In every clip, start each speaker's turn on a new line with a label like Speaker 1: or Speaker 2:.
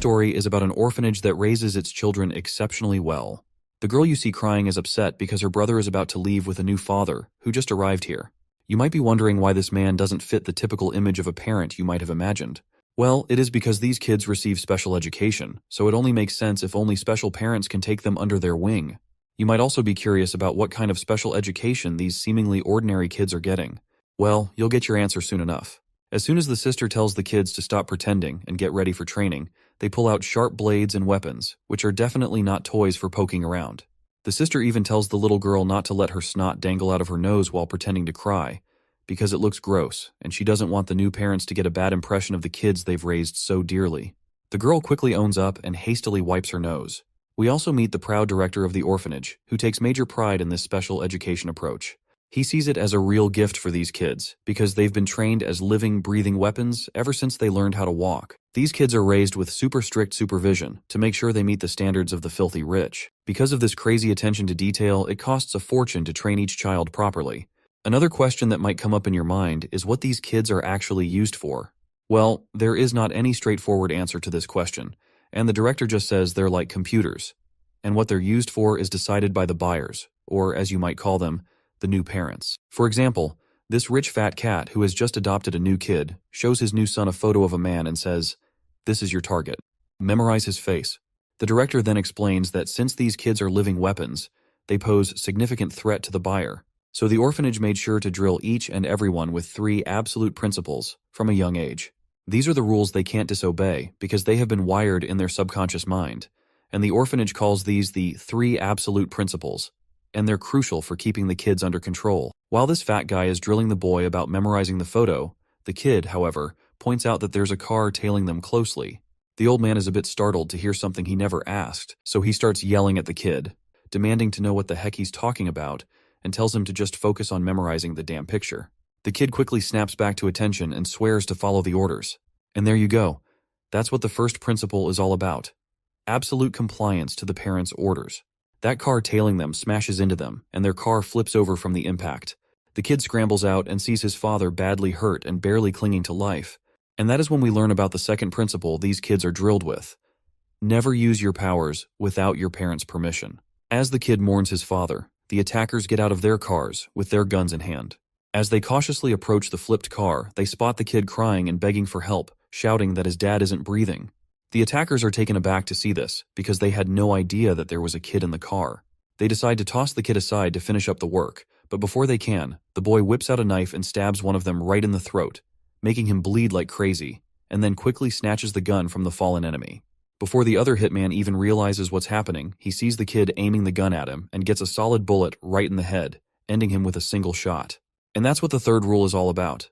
Speaker 1: story is about an orphanage that raises its children exceptionally well. The girl you see crying is upset because her brother is about to leave with a new father who just arrived here. You might be wondering why this man doesn't fit the typical image of a parent you might have imagined. Well, it is because these kids receive special education, so it only makes sense if only special parents can take them under their wing. You might also be curious about what kind of special education these seemingly ordinary kids are getting. Well, you'll get your answer soon enough. As soon as the sister tells the kids to stop pretending and get ready for training, they pull out sharp blades and weapons, which are definitely not toys for poking around. The sister even tells the little girl not to let her snot dangle out of her nose while pretending to cry, because it looks gross, and she doesn't want the new parents to get a bad impression of the kids they've raised so dearly. The girl quickly owns up and hastily wipes her nose. We also meet the proud director of the orphanage, who takes major pride in this special education approach. He sees it as a real gift for these kids, because they've been trained as living, breathing weapons ever since they learned how to walk. These kids are raised with super strict supervision to make sure they meet the standards of the filthy rich. Because of this crazy attention to detail, it costs a fortune to train each child properly. Another question that might come up in your mind is what these kids are actually used for. Well, there is not any straightforward answer to this question, and the director just says they're like computers. And what they're used for is decided by the buyers, or as you might call them, the new parents. For example, this rich fat cat who has just adopted a new kid shows his new son a photo of a man and says, "This is your target. Memorize his face." The director then explains that since these kids are living weapons, they pose significant threat to the buyer. So the orphanage made sure to drill each and everyone with 3 absolute principles from a young age. These are the rules they can't disobey because they have been wired in their subconscious mind, and the orphanage calls these the 3 absolute principles, and they're crucial for keeping the kids under control. While this fat guy is drilling the boy about memorizing the photo, the kid, however, points out that there's a car tailing them closely. The old man is a bit startled to hear something he never asked, so he starts yelling at the kid, demanding to know what the heck he's talking about, and tells him to just focus on memorizing the damn picture. The kid quickly snaps back to attention and swears to follow the orders. And there you go. That's what the first principle is all about. Absolute compliance to the parents' orders. That car tailing them smashes into them, and their car flips over from the impact. The kid scrambles out and sees his father badly hurt and barely clinging to life. And that is when we learn about the second principle these kids are drilled with. Never use your powers without your parents' permission. As the kid mourns his father, the attackers get out of their cars with their guns in hand. As they cautiously approach the flipped car, they spot the kid crying and begging for help, shouting that his dad isn't breathing. The attackers are taken aback to see this, because they had no idea that there was a kid in the car. They decide to toss the kid aside to finish up the work, but before they can, the boy whips out a knife and stabs one of them right in the throat, making him bleed like crazy, and then quickly snatches the gun from the fallen enemy. Before the other hitman even realizes what's happening, he sees the kid aiming the gun at him and gets a solid bullet right in the head, ending him with a single shot. And that's what the third rule is all about.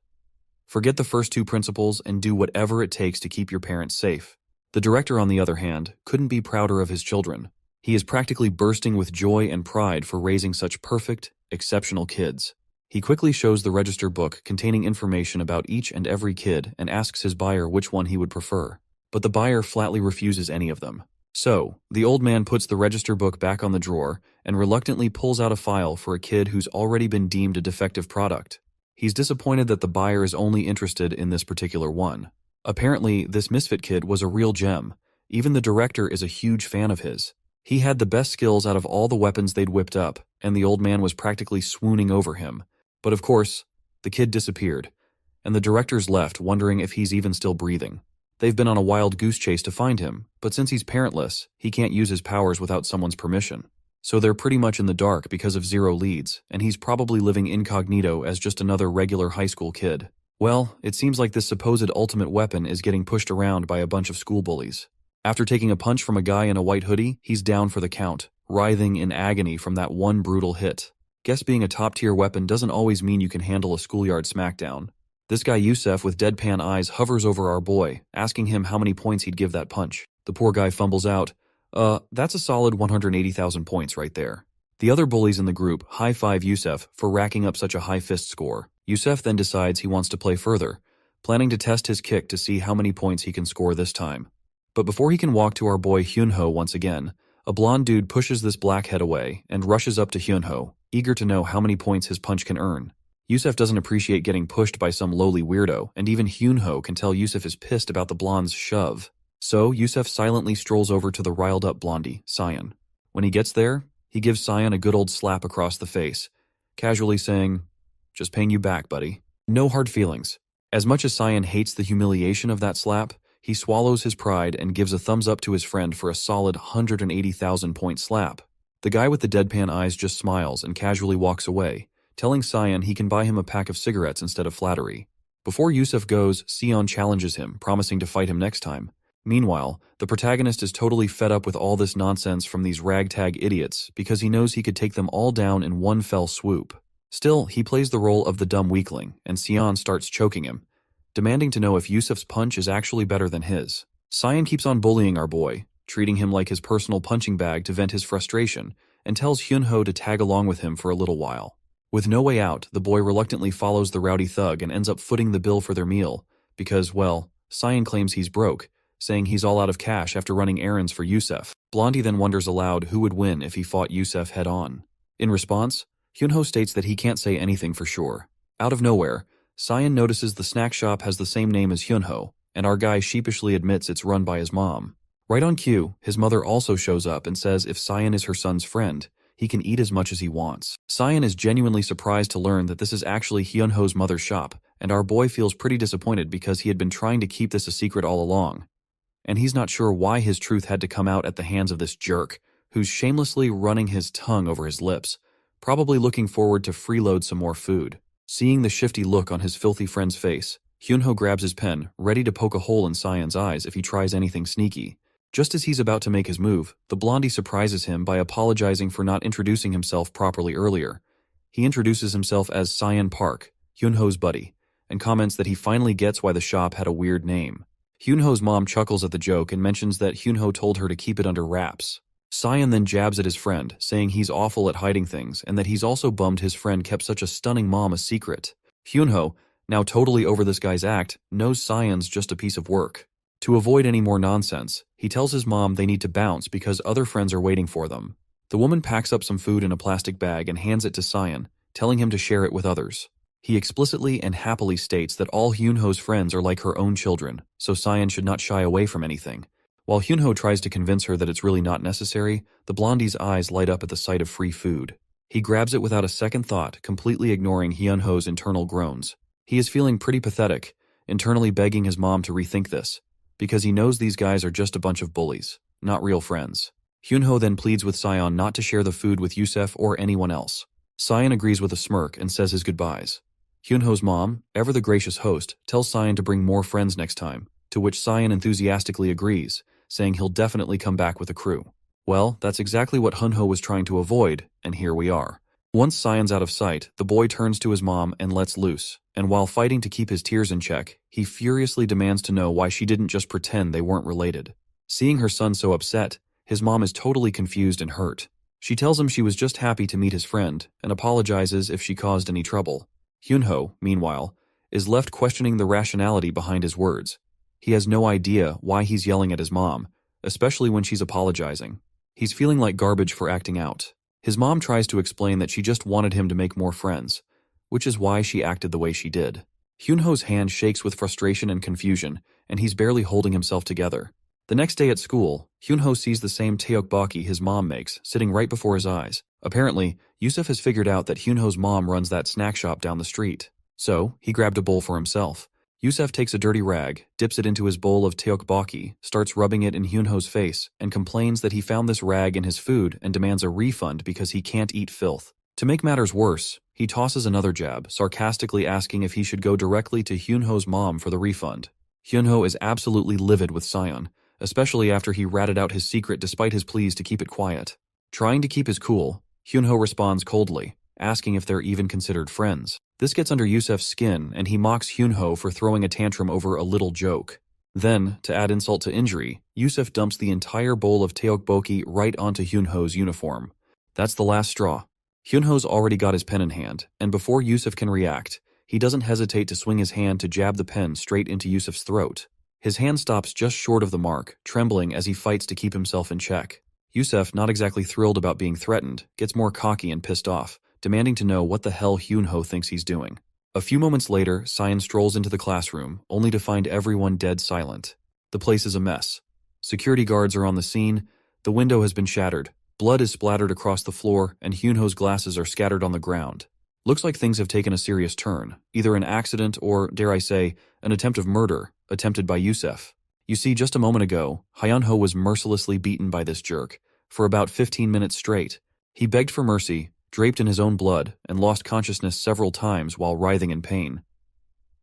Speaker 1: Forget the first 2 principles and do whatever it takes to keep your parents safe. The director, on the other hand, couldn't be prouder of his children. He is practically bursting with joy and pride for raising such perfect, exceptional kids. He quickly shows the register book containing information about each and every kid and asks his buyer which one he would prefer. But the buyer flatly refuses any of them. So, the old man puts the register book back on the drawer and reluctantly pulls out a file for a kid who's already been deemed a defective product. He's disappointed that the buyer is only interested in this particular one. Apparently, this misfit kid was a real gem. Even the director is a huge fan of his. He had the best skills out of all the weapons they'd whipped up, and the old man was practically swooning over him. But of course, the kid disappeared, and the director's left wondering if he's even still breathing. They've been on a wild goose chase to find him, but since he's parentless, he can't use his powers without someone's permission. So they're pretty much in the dark because of 0 leads, and he's probably living incognito as just another regular high school kid. Well, it seems like this supposed ultimate weapon is getting pushed around by a bunch of school bullies. After taking a punch from a guy in a white hoodie, he's down for the count, writhing in agony from that one brutal hit. Guess being a top-tier weapon doesn't always mean you can handle a schoolyard smackdown. This guy Yusef with deadpan eyes hovers over our boy, asking him how many points he'd give that punch. The poor guy fumbles out, that's a solid 180,000 points right there. The other bullies in the group high-five Yusef for racking up such a high fist score. Yusef then decides he wants to play further, planning to test his kick to see how many points he can score this time. But before he can walk to our boy Hyunho once again, a blonde dude pushes this blackhead away and rushes up to Hyunho, eager to know how many points his punch can earn. Yusef doesn't appreciate getting pushed by some lowly weirdo, and even Hyunho can tell Yusef is pissed about the blonde's shove. So Yusef silently strolls over to the riled-up blondie, Cyan. When he gets there, he gives Cyan a good old slap across the face, casually saying, "Just paying you back, buddy." No hard feelings. As much as Cyan hates the humiliation of that slap, he swallows his pride and gives a thumbs up to his friend for a solid 180,000-point slap. The guy with the deadpan eyes just smiles and casually walks away, telling Cyan he can buy him a pack of cigarettes instead of flattery. Before Yusef goes, Sion challenges him, promising to fight him next time. Meanwhile, the protagonist is totally fed up with all this nonsense from these ragtag idiots because he knows he could take them all down in one fell swoop. Still, he plays the role of the dumb weakling, and Sion starts choking him, demanding to know if Yusef's punch is actually better than his. Cyan keeps on bullying our boy, treating him like his personal punching bag to vent his frustration, and tells Hyunho to tag along with him for a little while. With no way out, the boy reluctantly follows the rowdy thug and ends up footing the bill for their meal, because, well, Cyan claims he's broke, saying he's all out of cash after running errands for Yusef. Blondie then wonders aloud who would win if he fought Yusef head-on. In response, Hyunho states that he can't say anything for sure. Out of nowhere, Cyan notices the snack shop has the same name as Hyunho, and our guy sheepishly admits it's run by his mom. Right on cue, his mother also shows up and says if Cyan is her son's friend, he can eat as much as he wants. Cyan is genuinely surprised to learn that this is actually Hyunho's mother's shop, and our boy feels pretty disappointed because he had been trying to keep this a secret all along. And he's not sure why his truth had to come out at the hands of this jerk, who's shamelessly running his tongue over his lips, probably looking forward to freeload some more food. Seeing the shifty look on his filthy friend's face, Hyunho grabs his pen, ready to poke a hole in Cyan's eyes if he tries anything sneaky. Just as he's about to make his move, the blondie surprises him by apologizing for not introducing himself properly earlier. He introduces himself as Cyan Park, Hyunho's buddy, and comments that he finally gets why the shop had a weird name. Hyunho's mom chuckles at the joke and mentions that Hyunho told her to keep it under wraps. Cyan then jabs at his friend, saying he's awful at hiding things and that he's also bummed his friend kept such a stunning mom a secret. Hyunho, now totally over this guy's act, knows Cyan's just a piece of work. To avoid any more nonsense, he tells his mom they need to bounce because other friends are waiting for them. The woman packs up some food in a plastic bag and hands it to Cyan, telling him to share it with others. He explicitly and happily states that all Hyunho's friends are like her own children, so Cyan should not shy away from anything. While Hyunho tries to convince her that it's really not necessary, the blondie's eyes light up at the sight of free food. He grabs it without a second thought, completely ignoring Hyunho's internal groans. He is feeling pretty pathetic, internally begging his mom to rethink this, because he knows these guys are just a bunch of bullies, not real friends. Hyunho then pleads with Cyan not to share the food with Yusef or anyone else. Cyan agrees with a smirk and says his goodbyes. Hyunho's mom, ever the gracious host, tells Cyan to bring more friends next time, to which Cyan enthusiastically agrees, saying he'll definitely come back with a crew. Well, that's exactly what Hyunho was trying to avoid, and here we are. Once Cyan's out of sight, the boy turns to his mom and lets loose, and while fighting to keep his tears in check, he furiously demands to know why she didn't just pretend they weren't related. Seeing her son so upset, his mom is totally confused and hurt. She tells him she was just happy to meet his friend, and apologizes if she caused any trouble. Hyunho, meanwhile, is left questioning the rationality behind his words. He has no idea why he's yelling at his mom, especially when she's apologizing. He's feeling like garbage for acting out. His mom tries to explain that she just wanted him to make more friends, which is why she acted the way she did. Hyunho's hand shakes with frustration and confusion, and he's barely holding himself together. The next day at school, Hyunho sees the same tteokbokki his mom makes, sitting right before his eyes. Apparently, Yusef has figured out that Hyunho's mom runs that snack shop down the street. So, he grabbed a bowl for himself. Yusef takes a dirty rag, dips it into his bowl of tteokbokki, starts rubbing it in Hyunho's face, and complains that he found this rag in his food and demands a refund because he can't eat filth. To make matters worse, he tosses another jab, sarcastically asking if he should go directly to Hyunho's mom for the refund. Hyunho is absolutely livid with Cyan, especially after he ratted out his secret despite his pleas to keep it quiet. Trying to keep his cool, Hyunho responds coldly, asking if they're even considered friends. This gets under Yusef's skin, and he mocks Hyunho for throwing a tantrum over a little joke. Then, to add insult to injury, Yusef dumps the entire bowl of tteokbokki right onto Hyunho's uniform. That's the last straw. Hyunho's already got his pen in hand, and before Yusef can react, he doesn't hesitate to swing his hand to jab the pen straight into Yusef's throat. His hand stops just short of the mark, trembling as he fights to keep himself in check. Yusef, not exactly thrilled about being threatened, gets more cocky and pissed off, demanding to know what the hell Hyunho thinks he's doing. A few moments later, Cyan strolls into the classroom, only to find everyone dead silent. The place is a mess. Security guards are on the scene, the window has been shattered, blood is splattered across the floor, and Hyunho's glasses are scattered on the ground. Looks like things have taken a serious turn, either an accident or, dare I say, an attempt of murder, attempted by Yusef. You see, just a moment ago, Hyunho was mercilessly beaten by this jerk, for about 15 minutes straight. He begged for mercy, draped in his own blood, and lost consciousness several times while writhing in pain.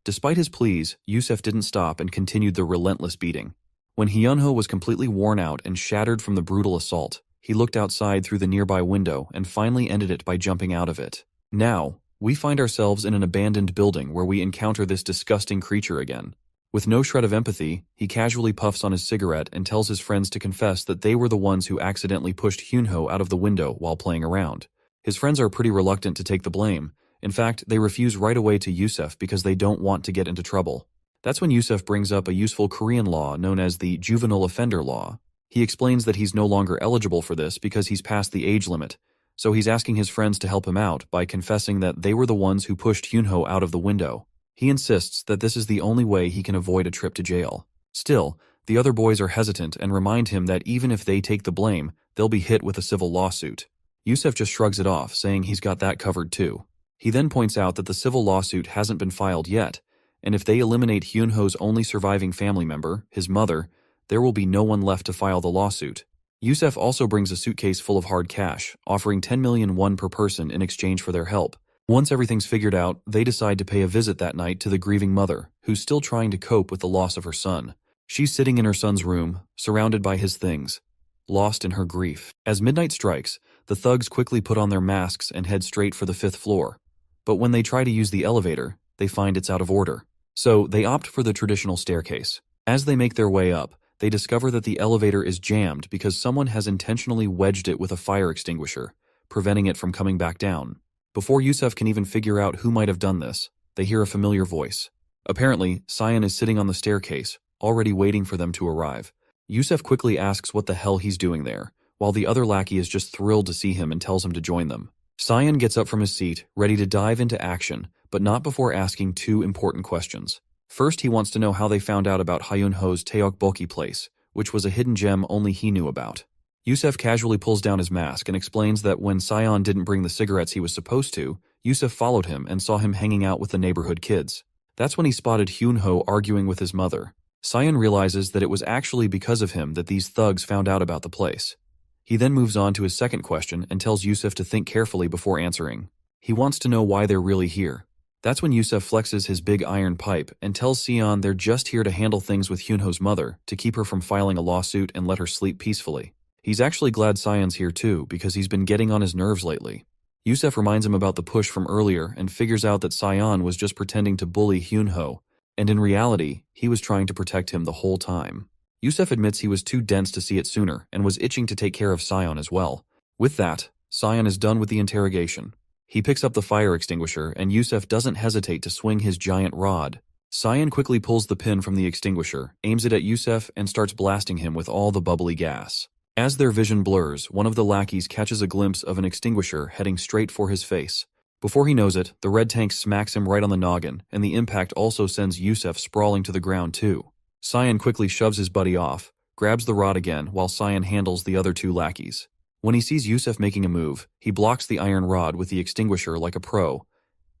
Speaker 1: Despite his pleas, Yusef didn't stop and continued the relentless beating. When Hyunho was completely worn out and shattered from the brutal assault, he looked outside through the nearby window and finally ended it by jumping out of it. Now, we find ourselves in an abandoned building where we encounter this disgusting creature again. With no shred of empathy, he casually puffs on his cigarette and tells his friends to confess that they were the ones who accidentally pushed Hyunho out of the window while playing around. His friends are pretty reluctant to take the blame. In fact, they refuse right away to Yusef because they don't want to get into trouble. That's when Yusef brings up a useful Korean law known as the juvenile offender law. He explains that he's no longer eligible for this because he's past the age limit, so he's asking his friends to help him out by confessing that they were the ones who pushed Hyunho out of the window. He insists that this is the only way he can avoid a trip to jail. Still, the other boys are hesitant and remind him that even if they take the blame, they'll be hit with a civil lawsuit. Yusef just shrugs it off, saying he's got that covered too. He then points out that the civil lawsuit hasn't been filed yet, and if they eliminate Hyunho's only surviving family member, his mother, there will be no one left to file the lawsuit. Yusef also brings a suitcase full of hard cash, offering 10 million won per person in exchange for their help. Once everything's figured out, they decide to pay a visit that night to the grieving mother, who's still trying to cope with the loss of her son. She's sitting in her son's room, surrounded by his things, lost in her grief. As midnight strikes, the thugs quickly put on their masks and head straight for the 5th floor. But when they try to use the elevator, they find it's out of order. So they opt for the traditional staircase. As they make their way up, they discover that the elevator is jammed because someone has intentionally wedged it with a fire extinguisher, preventing it from coming back down. Before Yusef can even figure out who might have done this, they hear a familiar voice. Apparently, Sion is sitting on the staircase, already waiting for them to arrive. Yusef quickly asks what the hell he's doing there, while the other lackey is just thrilled to see him and tells him to join them. Sion gets up from his seat, ready to dive into action, but not before asking 2 important questions. First, he wants to know how they found out about Hyunho's Taeokboki place, which was a hidden gem only he knew about. Yusef casually pulls down his mask and explains that when Sion didn't bring the cigarettes he was supposed to, Yusef followed him and saw him hanging out with the neighborhood kids. That's when he spotted Hyunho arguing with his mother. Sion realizes that it was actually because of him that these thugs found out about the place. He then moves on to his second question and tells Yusef to think carefully before answering. He wants to know why they're really here. That's when Yusef flexes his big iron pipe and tells Sion they're just here to handle things with Hyunho's mother, to keep her from filing a lawsuit and let her sleep peacefully. He's actually glad Sion's here too, because he's been getting on his nerves lately. Yusef reminds him about the push from earlier and figures out that Sion was just pretending to bully Hyunho, and in reality, he was trying to protect him the whole time. Yusef admits he was too dense to see it sooner and was itching to take care of Sion as well. With that, Sion is done with the interrogation. He picks up the fire extinguisher and Yusef doesn't hesitate to swing his giant rod. Sion quickly pulls the pin from the extinguisher, aims it at Yusef, and starts blasting him with all the bubbly gas. As their vision blurs, one of the lackeys catches a glimpse of an extinguisher heading straight for his face. Before he knows it, the red tank smacks him right on the noggin, and the impact also sends Yusef sprawling to the ground too. Sion quickly shoves his buddy off, grabs the rod again while Sion handles the other 2 lackeys. When he sees Yusef making a move, he blocks the iron rod with the extinguisher like a pro.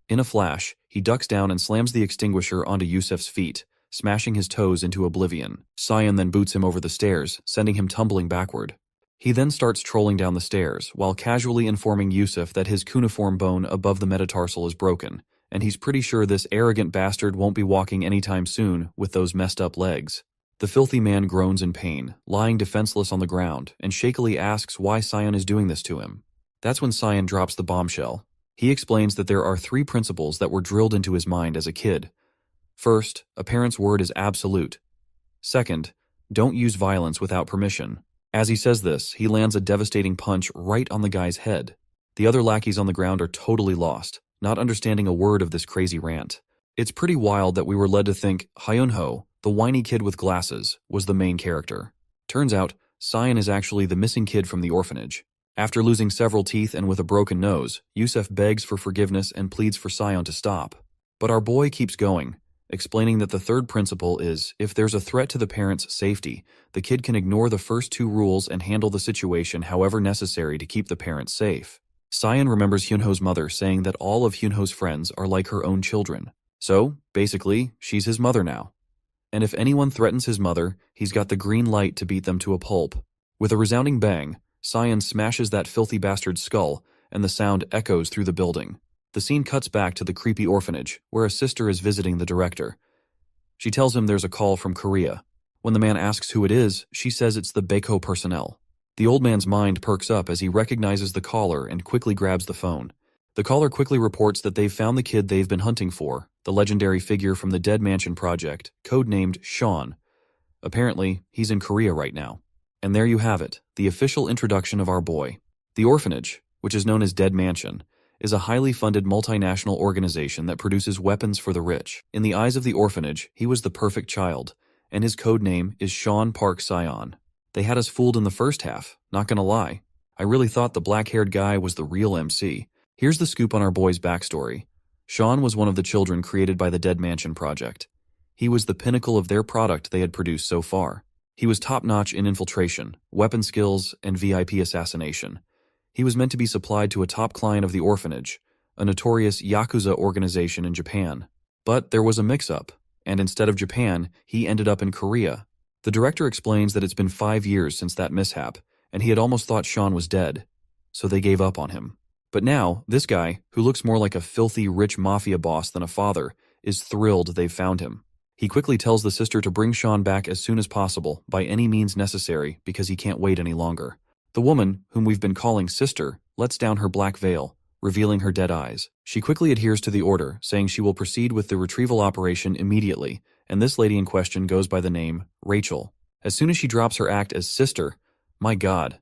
Speaker 1: In a flash, he ducks down and slams the extinguisher onto Yusef's feet, smashing his toes into oblivion. Sion then boots him over the stairs, sending him tumbling backward. He then starts trolling down the stairs, while casually informing Yusef that his cuneiform bone above the metatarsal is broken, and he's pretty sure this arrogant bastard won't be walking anytime soon with those messed up legs. The filthy man groans in pain, lying defenseless on the ground, and shakily asks why Sion is doing this to him. That's when Sion drops the bombshell. He explains that there are 3 principles that were drilled into his mind as a kid. First, a parent's word is absolute. Second, don't use violence without permission. As he says this, he lands a devastating punch right on the guy's head. The other lackeys on the ground are totally lost, not understanding a word of this crazy rant. It's pretty wild that we were led to think Hyunho, the whiny kid with glasses, was the main character. Turns out, Sion is actually the missing kid from the orphanage. After losing several teeth and with a broken nose, Yusef begs for forgiveness and pleads for Sion to stop. But our boy keeps going. explaining that the third principle is, if there's a threat to the parent's safety, the kid can ignore the first two rules and handle the situation however necessary to keep the parent safe. Sayan remembers Hyunho's mother saying that all of Hyunho's friends are like her own children. So, basically, she's his mother now. And if anyone threatens his mother, he's got the green light to beat them to a pulp. With a resounding bang, Sayan smashes that filthy bastard's skull, and the sound echoes through the building. The scene cuts back to the creepy orphanage, where a sister is visiting the director. She tells him there's a call from Korea. When the man asks who it is, she says it's the Baeko personnel. The old man's mind perks up as he recognizes the caller and quickly grabs the phone. The caller quickly reports that they've found the kid they've been hunting for, the legendary figure from the Dead Mansion project, codenamed Sean. Apparently, he's in Korea right now. And there you have it, the official introduction of our boy. The Orphanage, which is known as Dead Mansion, is a highly funded multinational organization that produces weapons for the rich. In the eyes of the Orphanage, he was the perfect child, and his code name is Sean Park Sion. They had us fooled in the first half, not gonna lie. I really thought the black-haired guy was the real MC. Here's the scoop on our boy's backstory. Sean was one of the children created by the Dead Mansion project. He was the pinnacle of their product they had produced so far. He was top-notch in infiltration, weapon skills, and VIP assassination. He was meant to be supplied to a top client of the Orphanage, a notorious Yakuza organization in Japan. But there was a mix-up, and instead of Japan, he ended up in Korea. The director explains that it's been 5 years since that mishap, and he had almost thought Sean was dead, so they gave up on him. But now, this guy, who looks more like a filthy rich mafia boss than a father, is thrilled they've found him. He quickly tells the sister to bring Sean back as soon as possible, by any means necessary, because he can't wait any longer. The woman, whom we've been calling Sister, lets down her black veil, revealing her dead eyes. She quickly adheres to the order, saying she will proceed with the retrieval operation immediately, and this lady in question goes by the name Rachel. As soon as she drops her act as Sister, my god,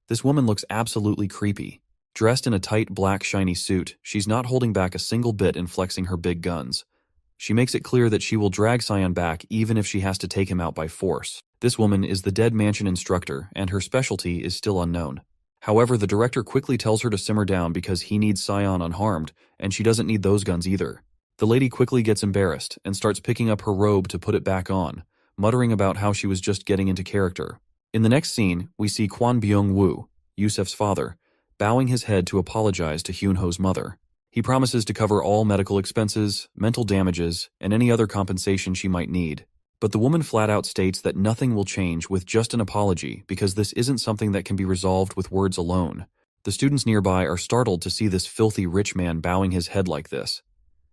Speaker 1: this woman looks absolutely creepy. Dressed in a tight black shiny suit, she's not holding back a single bit in flexing her big guns. She makes it clear that she will drag Sion back even if she has to take him out by force. This woman is the Dead Mansion instructor, and her specialty is still unknown. However, the director quickly tells her to simmer down because he needs Sion unharmed, and she doesn't need those guns either. The lady quickly gets embarrassed and starts picking up her robe to put it back on, muttering about how she was just getting into character. In the next scene, we see Kwon Byung-woo, Yusef's father, bowing his head to apologize to Hyunho's mother. He promises to cover all medical expenses, mental damages, and any other compensation she might need. But the woman flat out states that nothing will change with just an apology because this isn't something that can be resolved with words alone. The students nearby are startled to see this filthy rich man bowing his head like this.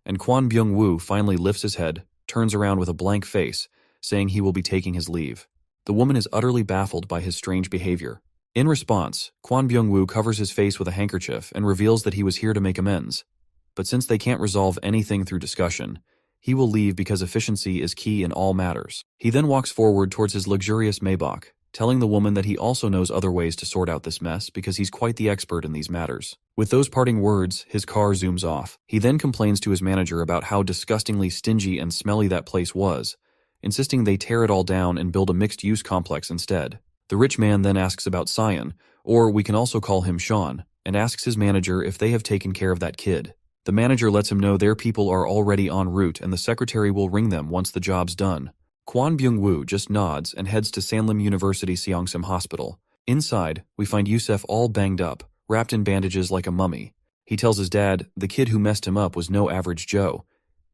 Speaker 1: And Kwon Byung-woo finally lifts his head, turns around with a blank face, saying he will be taking his leave. The woman is utterly baffled by his strange behavior. In response, Kwon Byung-woo covers his face with a handkerchief and reveals that he was here to make amends. But since they can't resolve anything through discussion, he will leave because efficiency is key in all matters. He then walks forward towards his luxurious Maybach, telling the woman that he also knows other ways to sort out this mess because he's quite the expert in these matters. With those parting words, his car zooms off. He then complains to his manager about how disgustingly stingy and smelly that place was, insisting they tear it all down and build a mixed-use complex instead. The rich man then asks about Sion, or we can also call him Sean, and asks his manager if they have taken care of that kid. The manager lets him know their people are already en route and the secretary will ring them once the job's done. Kwon Byung-woo just nods and heads to Sanlim University Seongsim Hospital. Inside, we find Yusef all banged up, wrapped in bandages like a mummy. He tells his dad the kid who messed him up was no average Joe.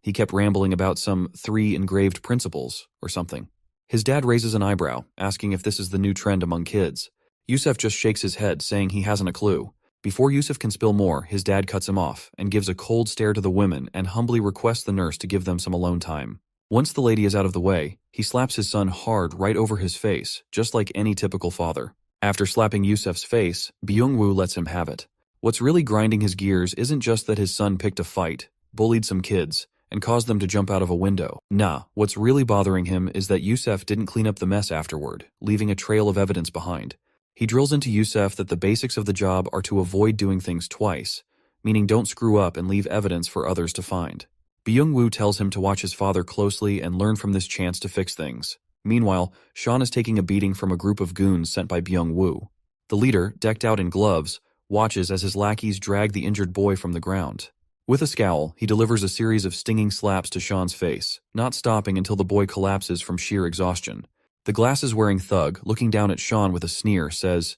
Speaker 1: He kept rambling about some 3 engraved principles or something. His dad raises an eyebrow, asking if this is the new trend among kids. Yusef just shakes his head, saying he hasn't a clue. Before Yusef can spill more, his dad cuts him off and gives a cold stare to the women and humbly requests the nurse to give them some alone time. Once the lady is out of the way, he slaps his son hard right over his face, just like any typical father. After slapping Yusef's face, Byung-woo lets him have it. What's really grinding his gears isn't just that his son picked a fight, bullied some kids, and caused them to jump out of a window. Nah, what's really bothering him is that Yusef didn't clean up the mess afterward, leaving a trail of evidence behind. He drills into Yusef that the basics of the job are to avoid doing things twice, meaning don't screw up and leave evidence for others to find. Byung-woo tells him to watch his father closely and learn from this chance to fix things. Meanwhile, Sean is taking a beating from a group of goons sent by Byung-woo. The leader, decked out in gloves, watches as his lackeys drag the injured boy from the ground. With a scowl, he delivers a series of stinging slaps to Sean's face, not stopping until the boy collapses from sheer exhaustion. The glasses-wearing thug, looking down at Sean with a sneer, says,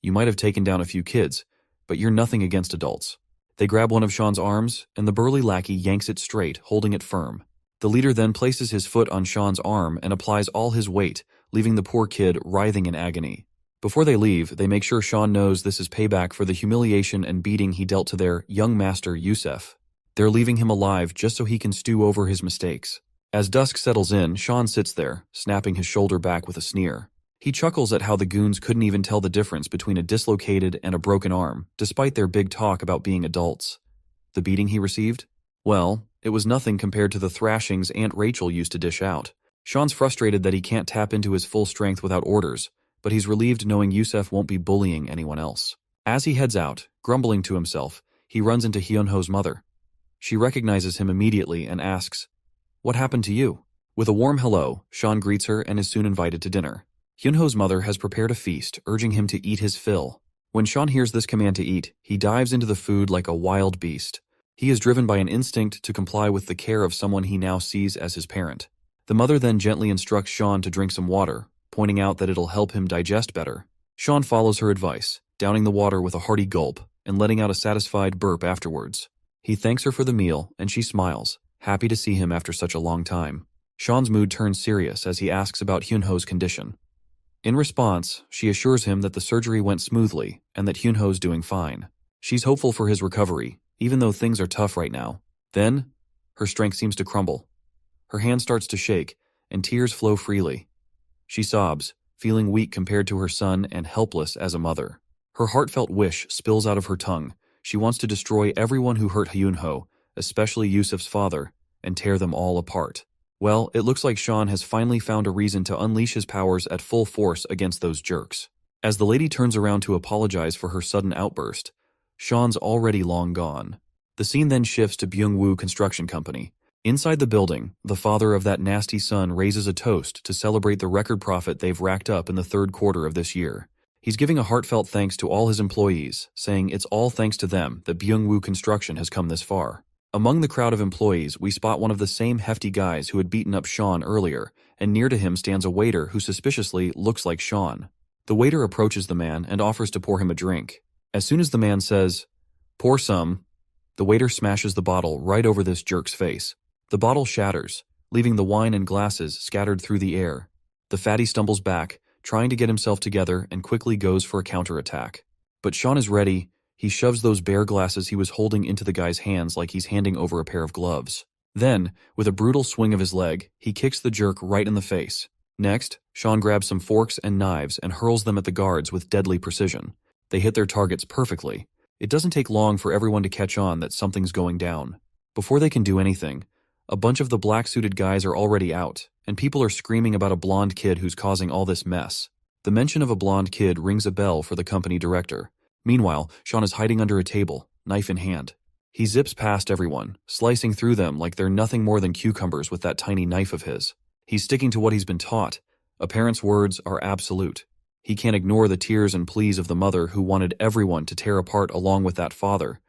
Speaker 1: "You might have taken down a few kids, but you're nothing against adults." They grab one of Sean's arms, and the burly lackey yanks it straight, holding it firm. The leader then places his foot on Sean's arm and applies all his weight, leaving the poor kid writhing in agony. Before they leave, they make sure Sean knows this is payback for the humiliation and beating he dealt to their young master Yusef. They're leaving him alive just so he can stew over his mistakes. As dusk settles in, Sean sits there, snapping his shoulder back with a sneer. He chuckles at how the goons couldn't even tell the difference between a dislocated and a broken arm, despite their big talk about being adults. The beating he received? Well, it was nothing compared to the thrashings Aunt Rachel used to dish out. Sean's frustrated that he can't tap into his full strength without orders, but he's relieved knowing Yusef won't be bullying anyone else. As he heads out, grumbling to himself, he runs into Hyunho's mother. She recognizes him immediately and asks, "What happened to you?" With a warm hello, Sean greets her and is soon invited to dinner. Hyunho's mother has prepared a feast, urging him to eat his fill. When Sean hears this command to eat, he dives into the food like a wild beast. He is driven by an instinct to comply with the care of someone he now sees as his parent. The mother then gently instructs Sean to drink some water, pointing out that it'll help him digest better. Sean follows her advice, downing the water with a hearty gulp and letting out a satisfied burp afterwards. He thanks her for the meal, and she smiles, happy to see him after such a long time. Sean's mood turns serious as he asks about Hyunho's condition. In response, she assures him that the surgery went smoothly and that Hyunho's doing fine. She's hopeful for his recovery, even though things are tough right now. Then, her strength seems to crumble. Her hand starts to shake, and tears flow freely. She sobs, feeling weak compared to her son and helpless as a mother. Her heartfelt wish spills out of her tongue. She wants to destroy everyone who hurt Hyunho, especially Yusef's father, and tear them all apart. Well, it looks like Sean has finally found a reason to unleash his powers at full force against those jerks. As the lady turns around to apologize for her sudden outburst, Sean's already long gone. The scene then shifts to Byung-woo Construction Company. Inside the building, the father of that nasty son raises a toast to celebrate the record profit they've racked up in the third quarter of this year. He's giving a heartfelt thanks to all his employees, saying it's all thanks to them that Byung-woo Construction has come this far. Among the crowd of employees, we spot one of the same hefty guys who had beaten up Sean earlier, and near to him stands a waiter who suspiciously looks like Sean. The waiter approaches the man and offers to pour him a drink. As soon as the man says, "Pour some," the waiter smashes the bottle right over this jerk's face. The bottle shatters, leaving the wine and glasses scattered through the air. The fatty stumbles back, trying to get himself together, and quickly goes for a counterattack. But Sean is ready. He shoves those bare glasses he was holding into the guy's hands like he's handing over a pair of gloves. Then, with a brutal swing of his leg, he kicks the jerk right in the face. Next, Sean grabs some forks and knives and hurls them at the guards with deadly precision. They hit their targets perfectly. It doesn't take long for everyone to catch on that something's going down. Before they can do anything, a bunch of the black-suited guys are already out, and people are screaming about a blonde kid who's causing all this mess. The mention of a blonde kid rings a bell for the company director. Meanwhile, Sean is hiding under a table, knife in hand. He zips past everyone, slicing through them like they're nothing more than cucumbers with that tiny knife of his. He's sticking to what he's been taught. A parent's words are absolute. He can't ignore the tears and pleas of the mother who wanted everyone to tear apart along with that father.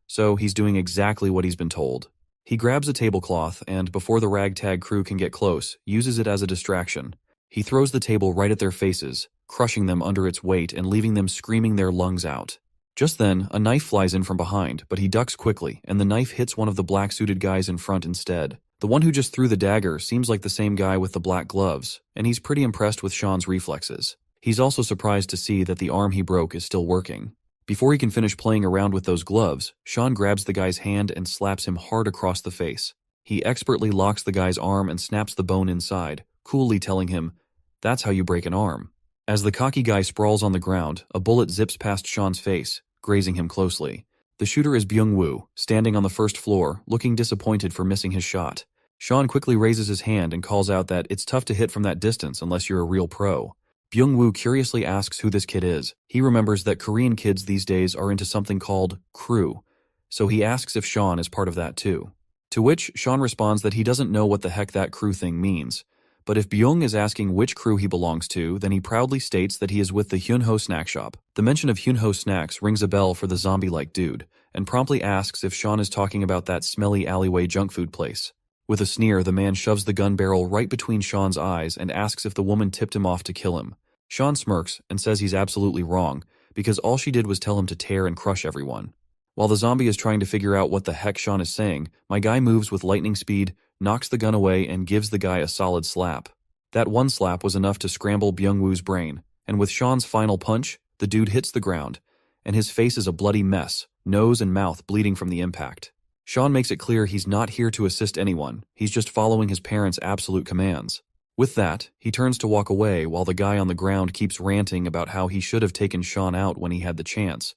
Speaker 1: So he's doing exactly what he's been told. He grabs a tablecloth and, before the ragtag crew can get close, uses it as a distraction. He throws the table right at their faces, crushing them under its weight and leaving them screaming their lungs out. Just then, a knife flies in from behind, but he ducks quickly, and the knife hits one of the black-suited guys in front instead. The one who just threw the dagger seems like the same guy with the black gloves, and he's pretty impressed with Sean's reflexes. He's also surprised to see that the arm he broke is still working. Before he can finish playing around with those gloves, Sean grabs the guy's hand and slaps him hard across the face. He expertly locks the guy's arm and snaps the bone inside, coolly telling him, "That's how you break an arm." As the cocky guy sprawls on the ground, a bullet zips past Sean's face, grazing him closely. The shooter is Byung-woo, standing on the first floor, looking disappointed for missing his shot. Sean quickly raises his hand and calls out that it's tough to hit from that distance unless you're a real pro. Byung-woo curiously asks who this kid is. He remembers that Korean kids these days are into something called crew, so he asks if Sean is part of that too. To which Sean responds that he doesn't know what the heck that crew thing means. But if Byung is asking which crew he belongs to, then he proudly states that he is with the Hyunho snack shop. The mention of Hyunho snacks rings a bell for the zombie-like dude, and promptly asks if Sean is talking about that smelly alleyway junk food place. With a sneer, the man shoves the gun barrel right between Sean's eyes and asks if the woman tipped him off to kill him. Sean smirks and says he's absolutely wrong, because all she did was tell him to tear and crush everyone. While the zombie is trying to figure out what the heck Sean is saying, my guy moves with lightning speed, knocks the gun away, and gives the guy a solid slap. That one slap was enough to scramble Byung-woo's brain, and with Sean's final punch, the dude hits the ground, and his face is a bloody mess, nose and mouth bleeding from the impact. Sean makes it clear he's not here to assist anyone, he's just following his parents' absolute commands. With that, he turns to walk away while the guy on the ground keeps ranting about how he should have taken Sean out when he had the chance,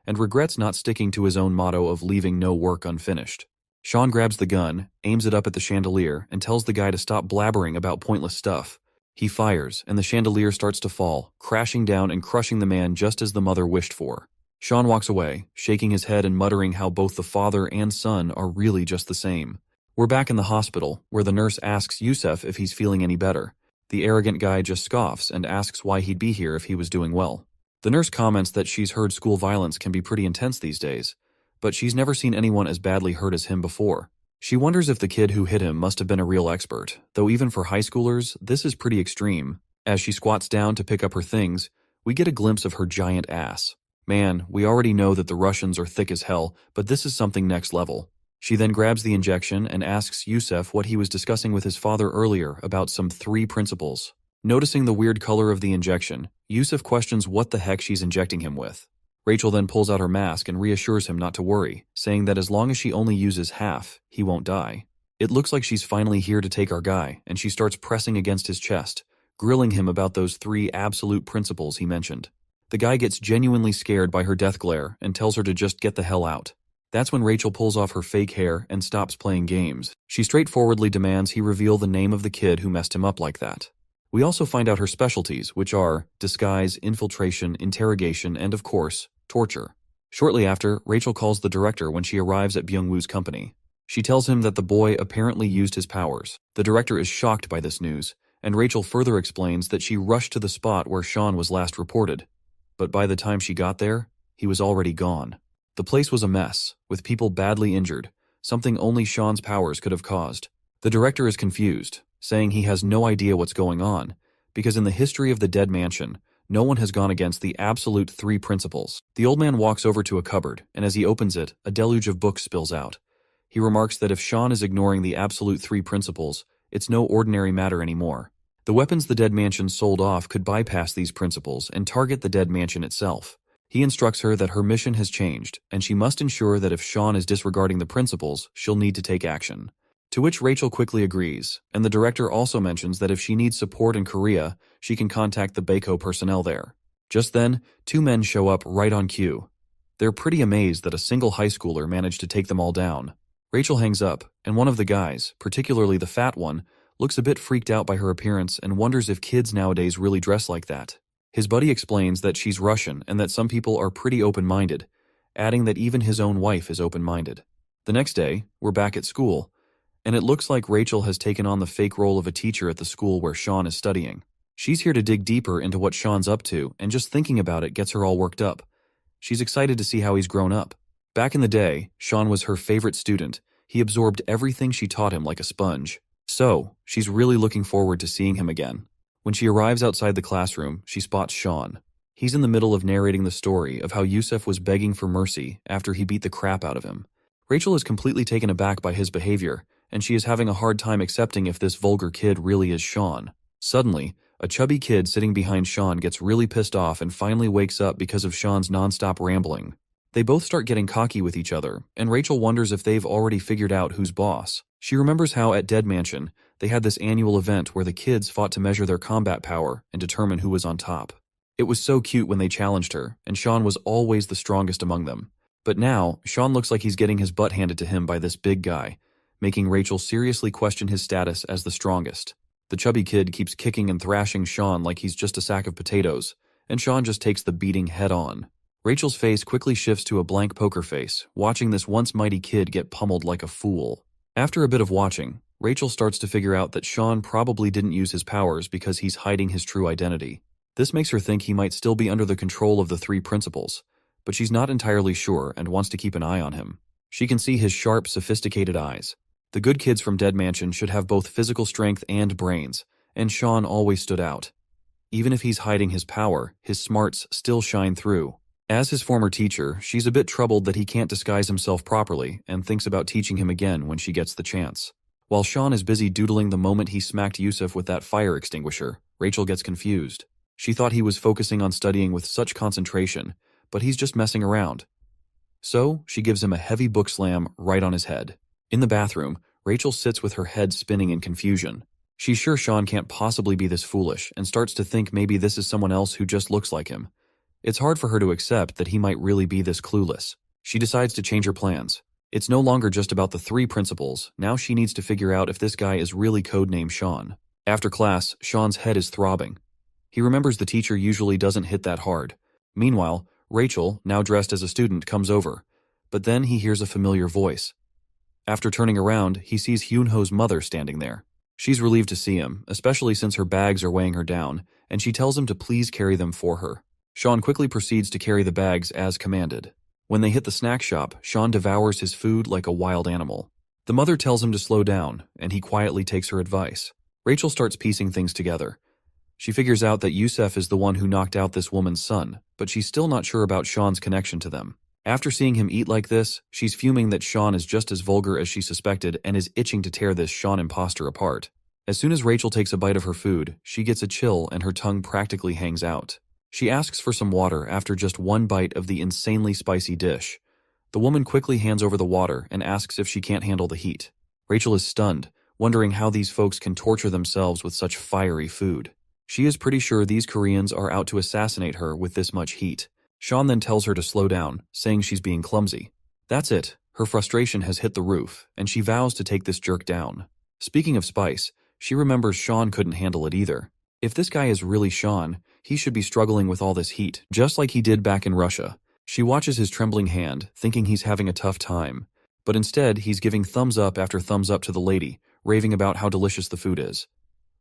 Speaker 1: and regrets not sticking to his own motto of leaving no work unfinished. Sean grabs the gun, aims it up at the chandelier, and tells the guy to stop blabbering about pointless stuff. He fires, and the chandelier starts to fall, crashing down and crushing the man just as the mother wished for. Sean walks away, shaking his head and muttering how both the father and son are really just the same. We're back in the hospital, where the nurse asks Yusuf if he's feeling any better. The arrogant guy just scoffs and asks why he'd be here if he was doing well. The nurse comments that she's heard school violence can be pretty intense these days, but she's never seen anyone as badly hurt as him before. She wonders if the kid who hit him must have been a real expert, though even for high schoolers, this is pretty extreme. As she squats down to pick up her things, we get a glimpse of her giant ass. Man, we already know that the Russians are thick as hell, but this is something next level. She then grabs the injection and asks Yusuf what he was discussing with his father earlier about some 3 principles. Noticing the weird color of the injection, Yusuf questions what the heck she's injecting him with. Rachel then pulls out her mask and reassures him not to worry, saying that as long as she only uses half, he won't die. It looks like she's finally here to take our guy, and she starts pressing against his chest, grilling him about those 3 absolute principles he mentioned. The guy gets genuinely scared by her death glare and tells her to just get the hell out. That's when Rachel pulls off her fake hair and stops playing games. She straightforwardly demands he reveal the name of the kid who messed him up like that. We also find out her specialties, which are disguise, infiltration, interrogation, and of course, torture. Shortly after, Rachel calls the director when she arrives at Byung-woo's company. She tells him that the boy apparently used his powers. The director is shocked by this news, and Rachel further explains that she rushed to the spot where Sean was last reported. But by the time she got there, he was already gone. The place was a mess, with people badly injured, something only Sean's powers could have caused. The director is confused, saying he has no idea what's going on, because in the history of the Dead Mansion, no one has gone against the absolute 3 principles. The old man walks over to a cupboard, and as he opens it, a deluge of books spills out. He remarks that if Sean is ignoring the absolute 3 principles, it's no ordinary matter anymore. The weapons the Dead Mansion sold off could bypass these principles and target the Dead Mansion itself. He instructs her that her mission has changed, and she must ensure that if Sean is disregarding the principles, she'll need to take action. To which Rachel quickly agrees, and the director also mentions that if she needs support in Korea, she can contact the Baeko personnel there. Just then, 2 men show up right on cue. They're pretty amazed that a single high schooler managed to take them all down. Rachel hangs up, and one of the guys, particularly the fat one, looks a bit freaked out by her appearance and wonders if kids nowadays really dress like that. His buddy explains that she's Russian and that some people are pretty open-minded, adding that even his own wife is open-minded. The next day, we're back at school, and it looks like Rachel has taken on the fake role of a teacher at the school where Sean is studying. She's here to dig deeper into what Sean's up to, and just thinking about it gets her all worked up. She's excited to see how he's grown up. Back in the day, Sean was her favorite student. He absorbed everything she taught him like a sponge. So, she's really looking forward to seeing him again. When she arrives outside the classroom, she spots Sean. He's in the middle of narrating the story of how Yusuf was begging for mercy after he beat the crap out of him. Rachel is completely taken aback by his behavior, and she is having a hard time accepting if this vulgar kid really is Sean. Suddenly, a chubby kid sitting behind Sean gets really pissed off and finally wakes up because of Sean's nonstop rambling. They both start getting cocky with each other, and Rachel wonders if they've already figured out who's boss. She remembers how at Dead Mansion, they had this annual event where the kids fought to measure their combat power and determine who was on top. It was so cute when they challenged her, and Sean was always the strongest among them. But now, Sean looks like he's getting his butt handed to him by this big guy, making Rachel seriously question his status as the strongest. The chubby kid keeps kicking and thrashing Sean like he's just a sack of potatoes, and Sean just takes the beating head on. Rachel's face quickly shifts to a blank poker face, watching this once mighty kid get pummeled like a fool. After a bit of watching, Rachel starts to figure out that Sean probably didn't use his powers because he's hiding his true identity. This makes her think he might still be under the control of the 3 principles, but she's not entirely sure and wants to keep an eye on him. She can see his sharp, sophisticated eyes. The good kids from Dead Mansion should have both physical strength and brains, and Sean always stood out. Even if he's hiding his power, his smarts still shine through. As his former teacher, she's a bit troubled that he can't disguise himself properly and thinks about teaching him again when she gets the chance. While Sean is busy doodling the moment he smacked Yusuf with that fire extinguisher, Rachel gets confused. She thought he was focusing on studying with such concentration, but he's just messing around. So, she gives him a heavy book slam right on his head. In the bathroom, Rachel sits with her head spinning in confusion. She's sure Sean can't possibly be this foolish and starts to think maybe this is someone else who just looks like him. It's hard for her to accept that he might really be this clueless. She decides to change her plans. It's no longer just about the 3 principals, now she needs to figure out if this guy is really codenamed Sean. After class, Sean's head is throbbing. He remembers the teacher usually doesn't hit that hard. Meanwhile, Rachel, now dressed as a student, comes over. But then he hears a familiar voice. After turning around, he sees Hyunho's mother standing there. She's relieved to see him, especially since her bags are weighing her down, and she tells him to please carry them for her. Sean quickly proceeds to carry the bags as commanded. When they hit the snack shop, Sean devours his food like a wild animal. The mother tells him to slow down, and he quietly takes her advice. Rachel starts piecing things together. She figures out that Yusuf is the one who knocked out this woman's son, but she's still not sure about Sean's connection to them. After seeing him eat like this, she's fuming that Sean is just as vulgar as she suspected and is itching to tear this Sean imposter apart. As soon as Rachel takes a bite of her food, she gets a chill and her tongue practically hangs out. She asks for some water after just one bite of the insanely spicy dish. The woman quickly hands over the water and asks if she can't handle the heat. Rachel is stunned, wondering how these folks can torture themselves with such fiery food. She is pretty sure these Koreans are out to assassinate her with this much heat. Sean then tells her to slow down, saying she's being clumsy. That's it. Her frustration has hit the roof, and she vows to take this jerk down. Speaking of spice, she remembers Sean couldn't handle it either. If this guy is really Sean, he should be struggling with all this heat, just like he did back in Russia. She watches his trembling hand, thinking he's having a tough time. But instead, he's giving thumbs up after thumbs up to the lady, raving about how delicious the food is.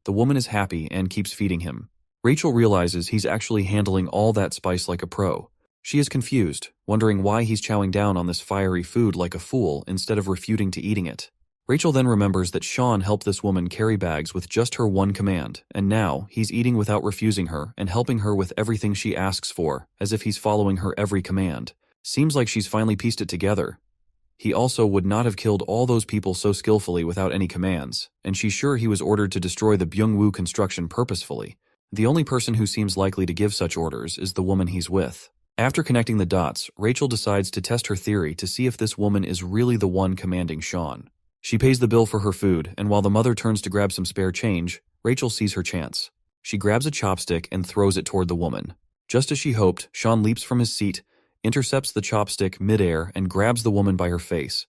Speaker 1: The woman is happy and keeps feeding him. Rachel realizes he's actually handling all that spice like a pro. She is confused, wondering why he's chowing down on this fiery food like a fool instead of refuting to eating it. Rachel then remembers that Sean helped this woman carry bags with just her one command, and now he's eating without refusing her and helping her with everything she asks for, as if he's following her every command. Seems like she's finally pieced it together. He also would not have killed all those people so skillfully without any commands, and she's sure he was ordered to destroy the Byungwoo construction purposefully. The only person who seems likely to give such orders is the woman he's with. After connecting the dots, Rachel decides to test her theory to see if this woman is really the one commanding Sean. She pays the bill for her food, and while the mother turns to grab some spare change, Rachel sees her chance. She grabs a chopstick and throws it toward the woman. Just as she hoped, Sean leaps from his seat, intercepts the chopstick midair, and grabs the woman by her face.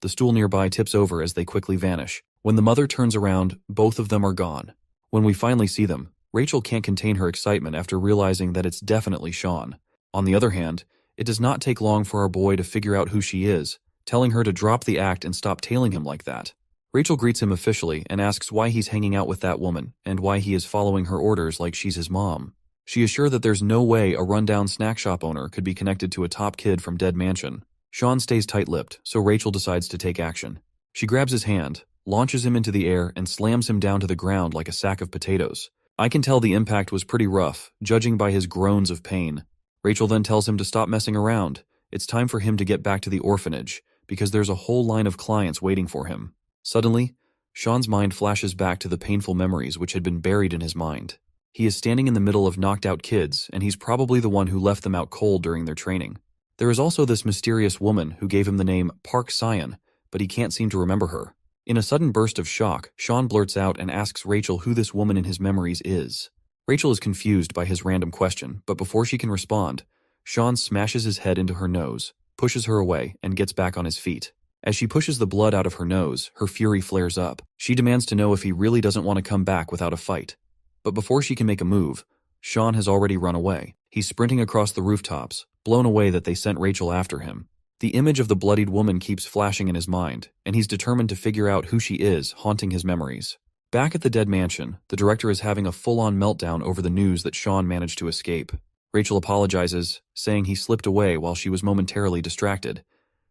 Speaker 1: The stool nearby tips over as they quickly vanish. When the mother turns around, both of them are gone. When we finally see them, Rachel can't contain her excitement after realizing that it's definitely Sean. On the other hand, it does not take long for our boy to figure out who she is, telling her to drop the act and stop tailing him like that. Rachel greets him officially and asks why he's hanging out with that woman and why he is following her orders like she's his mom. She is sure that there's no way a rundown snack shop owner could be connected to a top kid from Dead Mansion. Sean stays tight-lipped, so Rachel decides to take action. She grabs his hand, launches him into the air, and slams him down to the ground like a sack of potatoes. I can tell the impact was pretty rough, judging by his groans of pain. Rachel then tells him to stop messing around. It's time for him to get back to the orphanage, because there's a whole line of clients waiting for him. Suddenly, Sean's mind flashes back to the painful memories which had been buried in his mind. He is standing in the middle of knocked out kids, and he's probably the one who left them out cold during their training. There is also this mysterious woman who gave him the name Park Sion, but he can't seem to remember her. In a sudden burst of shock, Sean blurts out and asks Rachel who this woman in his memories is. Rachel is confused by his random question, but before she can respond, Sean smashes his head into her nose, pushes her away, and gets back on his feet. As she pushes the blood out of her nose, her fury flares up. She demands to know if he really doesn't want to come back without a fight. But before she can make a move, Sean has already run away. He's sprinting across the rooftops, blown away that they sent Rachel after him. The image of the bloodied woman keeps flashing in his mind, and he's determined to figure out who she is, haunting his memories. Back at the Dead Mansion, the director is having a full-on meltdown over the news that Sean managed to escape. Rachel apologizes, saying he slipped away while she was momentarily distracted.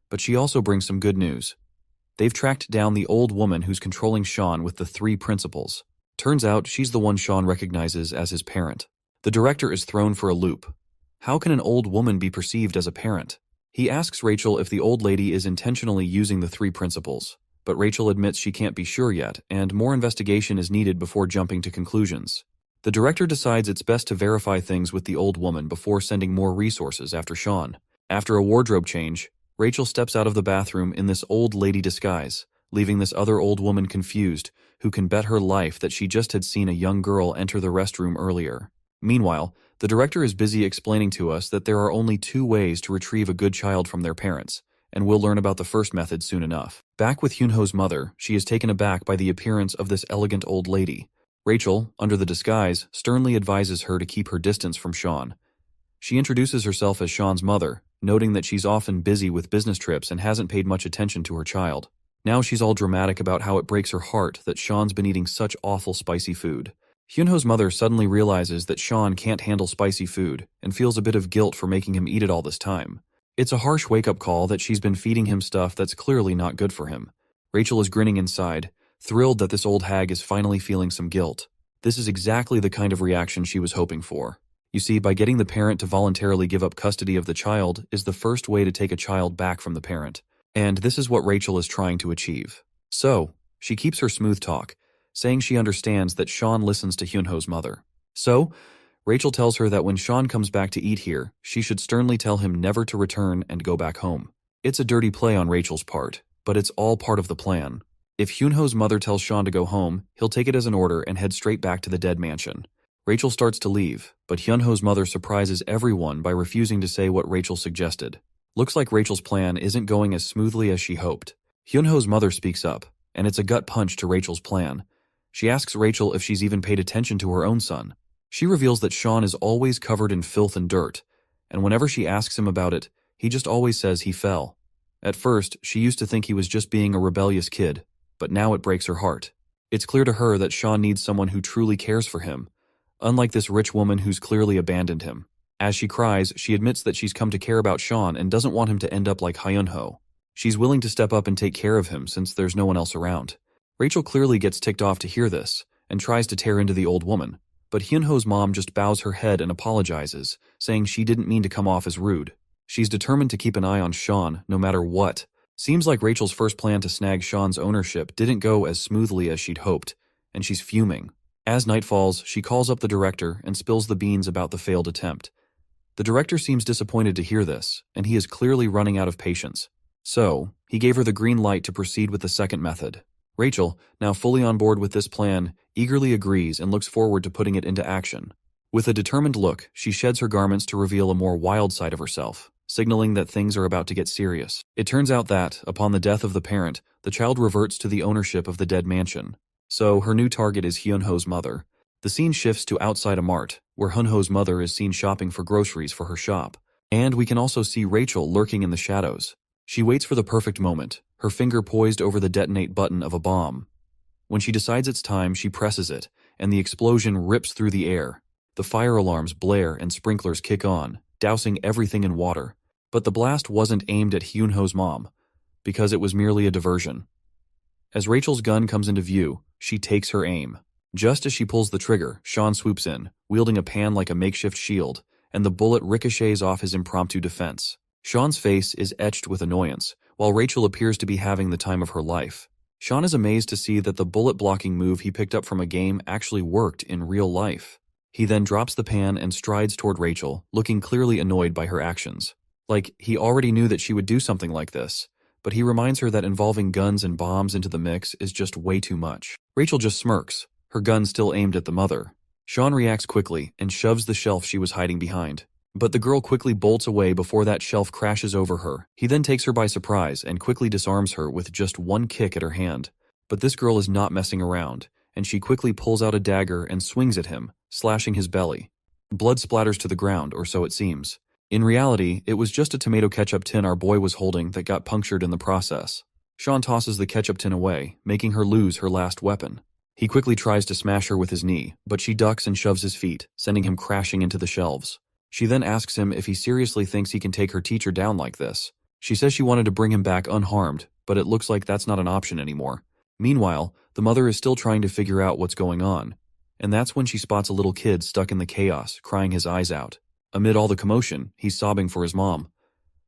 Speaker 1: But she also brings some good news. They've tracked down the old woman who's controlling Sean with the 3 principles. Turns out she's the one Sean recognizes as his parent. The director is thrown for a loop. How can an old woman be perceived as a parent? He asks Rachel if the old lady is intentionally using the 3 principles, but Rachel admits she can't be sure yet, and more investigation is needed before jumping to conclusions. The director decides it's best to verify things with the old woman before sending more resources after Sean. After a wardrobe change, Rachel steps out of the bathroom in this old lady disguise, leaving this other old woman confused, who can bet her life that she just had seen a young girl enter the restroom earlier. Meanwhile, the director is busy explaining to us that there are only 2 ways to retrieve a good child from their parents, and we'll learn about the first method soon enough. Back with Hyunho's mother, she is taken aback by the appearance of this elegant old lady. Rachel, under the disguise, sternly advises her to keep her distance from Sean. She introduces herself as Sean's mother, noting that she's often busy with business trips and hasn't paid much attention to her child. Now she's all dramatic about how it breaks her heart that Sean's been eating such awful spicy food. Hyunho's mother suddenly realizes that Sean can't handle spicy food and feels a bit of guilt for making him eat it all this time. It's a harsh wake-up call that she's been feeding him stuff that's clearly not good for him. Rachel is grinning inside, thrilled that this old hag is finally feeling some guilt. This is exactly the kind of reaction she was hoping for. You see, by getting the parent to voluntarily give up custody of the child is the first way to take a child back from the parent. And this is what Rachel is trying to achieve. So, she keeps her smooth talk, saying she understands that Sean listens to Hyunho's mother. So, Rachel tells her that when Sean comes back to eat here, she should sternly tell him never to return and go back home. It's a dirty play on Rachel's part, but it's all part of the plan. If Hyunho's mother tells Sean to go home, he'll take it as an order and head straight back to the dead mansion. Rachel starts to leave, but Hyunho's mother surprises everyone by refusing to say what Rachel suggested. Looks like Rachel's plan isn't going as smoothly as she hoped. Hyunho's mother speaks up, and it's a gut punch to Rachel's plan. She asks Rachel if she's even paid attention to her own son. She reveals that Sean is always covered in filth and dirt, and whenever she asks him about it, he just always says he fell. At first, she used to think he was just being a rebellious kid, but now it breaks her heart. It's clear to her that Sean needs someone who truly cares for him, unlike this rich woman who's clearly abandoned him. As she cries, she admits that she's come to care about Sean and doesn't want him to end up like Hyunho. She's willing to step up and take care of him since there's no one else around. Rachel clearly gets ticked off to hear this, and tries to tear into the old woman, but Hyunho's mom just bows her head and apologizes, saying she didn't mean to come off as rude. She's determined to keep an eye on Sean, no matter what. Seems like Rachel's first plan to snag Sean's ownership didn't go as smoothly as she'd hoped, and she's fuming. As night falls, she calls up the director and spills the beans about the failed attempt. The director seems disappointed to hear this, and he is clearly running out of patience. So, he gave her the green light to proceed with the second method. Rachel, now fully on board with this plan, eagerly agrees and looks forward to putting it into action. With a determined look, she sheds her garments to reveal a more wild side of herself, signaling that things are about to get serious. It turns out that, upon the death of the parent, the child reverts to the ownership of the dead mansion. So, her new target is Hyunho's mother. The scene shifts to outside a mart, where Hyunho's mother is seen shopping for groceries for her shop. And we can also see Rachel lurking in the shadows. She waits for the perfect moment, her finger poised over the detonate button of a bomb. When she decides it's time, she presses it, and the explosion rips through the air. The fire alarms blare and sprinklers kick on, dousing everything in water. But the blast wasn't aimed at Hyunho's mom, because it was merely a diversion. As Rachel's gun comes into view, she takes her aim. Just as she pulls the trigger, Sean swoops in, wielding a pan like a makeshift shield, and the bullet ricochets off his impromptu defense. Sean's face is etched with annoyance, while Rachel appears to be having the time of her life. Sean is amazed to see that the bullet-blocking move he picked up from a game actually worked in real life. He then drops the pan and strides toward Rachel, looking clearly annoyed by her actions. Like, he already knew that she would do something like this, but he reminds her that involving guns and bombs into the mix is just way too much. Rachel just smirks, her gun still aimed at the mother. Sean reacts quickly and shoves the shelf she was hiding behind. But the girl quickly bolts away before that shelf crashes over her. He then takes her by surprise and quickly disarms her with just one kick at her hand. But this girl is not messing around, and she quickly pulls out a dagger and swings at him, slashing his belly. Blood splatters to the ground, or so it seems. In reality, it was just a tomato ketchup tin our boy was holding that got punctured in the process. Sean tosses the ketchup tin away, making her lose her last weapon. He quickly tries to smash her with his knee, but she ducks and shoves his feet, sending him crashing into the shelves. She then asks him if he seriously thinks he can take her teacher down like this. She says she wanted to bring him back unharmed, but it looks like that's not an option anymore. Meanwhile, the mother is still trying to figure out what's going on. And that's when she spots a little kid stuck in the chaos, crying his eyes out. Amid all the commotion, he's sobbing for his mom.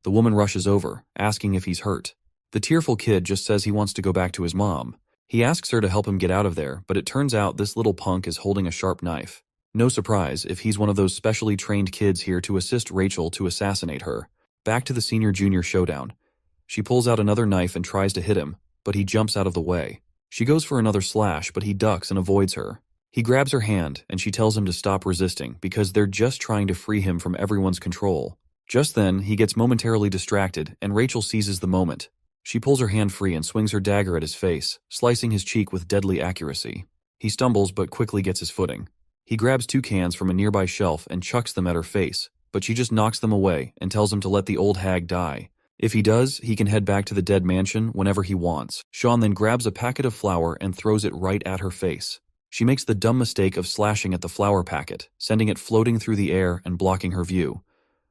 Speaker 1: The woman rushes over, asking if he's hurt. The tearful kid just says he wants to go back to his mom. He asks her to help him get out of there, but it turns out this little punk is holding a sharp knife. No surprise if he's one of those specially trained kids here to assist Rachel to assassinate her. Back to the senior-junior showdown. She pulls out another knife and tries to hit him, but he jumps out of the way. She goes for another slash, but he ducks and avoids her. He grabs her hand, and she tells him to stop resisting because they're just trying to free him from everyone's control. Just then, he gets momentarily distracted, and Rachel seizes the moment. She pulls her hand free and swings her dagger at his face, slicing his cheek with deadly accuracy. He stumbles but quickly gets his footing. He grabs 2 cans from a nearby shelf and chucks them at her face, but she just knocks them away and tells him to let the old hag die. If he does, he can head back to the dead mansion whenever he wants. Sean then grabs a packet of flour and throws it right at her face. She makes the dumb mistake of slashing at the flour packet, sending it floating through the air and blocking her view.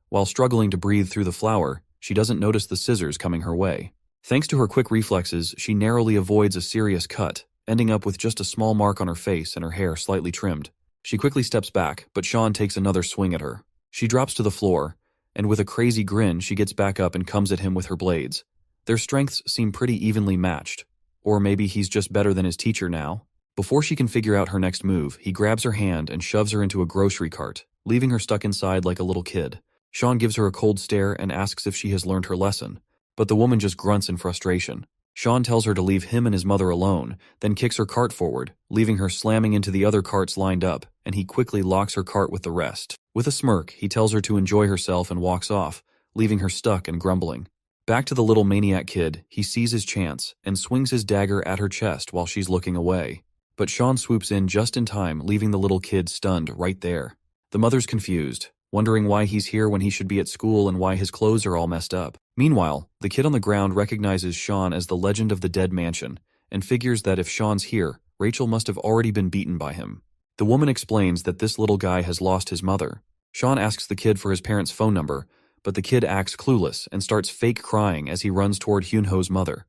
Speaker 1: While struggling to breathe through the flour, she doesn't notice the scissors coming her way. Thanks to her quick reflexes, she narrowly avoids a serious cut, ending up with just a small mark on her face and her hair slightly trimmed. She quickly steps back, but Sean takes another swing at her. She drops to the floor, and with a crazy grin she gets back up and comes at him with her blades. Their strengths seem pretty evenly matched. Or maybe he's just better than his teacher now. Before she can figure out her next move, he grabs her hand and shoves her into a grocery cart, leaving her stuck inside like a little kid. Sean gives her a cold stare and asks if she has learned her lesson, but the woman just grunts in frustration. Sean tells her to leave him and his mother alone, then kicks her cart forward, leaving her slamming into the other carts lined up, and he quickly locks her cart with the rest. With a smirk, he tells her to enjoy herself and walks off, leaving her stuck and grumbling. Back to the little maniac kid, he sees his chance and swings his dagger at her chest while she's looking away. But Sean swoops in just in time, leaving the little kid stunned right there. The mother's confused, wondering why he's here when he should be at school and why his clothes are all messed up. Meanwhile, the kid on the ground recognizes Sean as the legend of the dead mansion, and figures that if Sean's here, Rachel must have already been beaten by him. The woman explains that this little guy has lost his mother. Sean asks the kid for his parents' phone number, but the kid acts clueless and starts fake crying as he runs toward Hyunho's mother.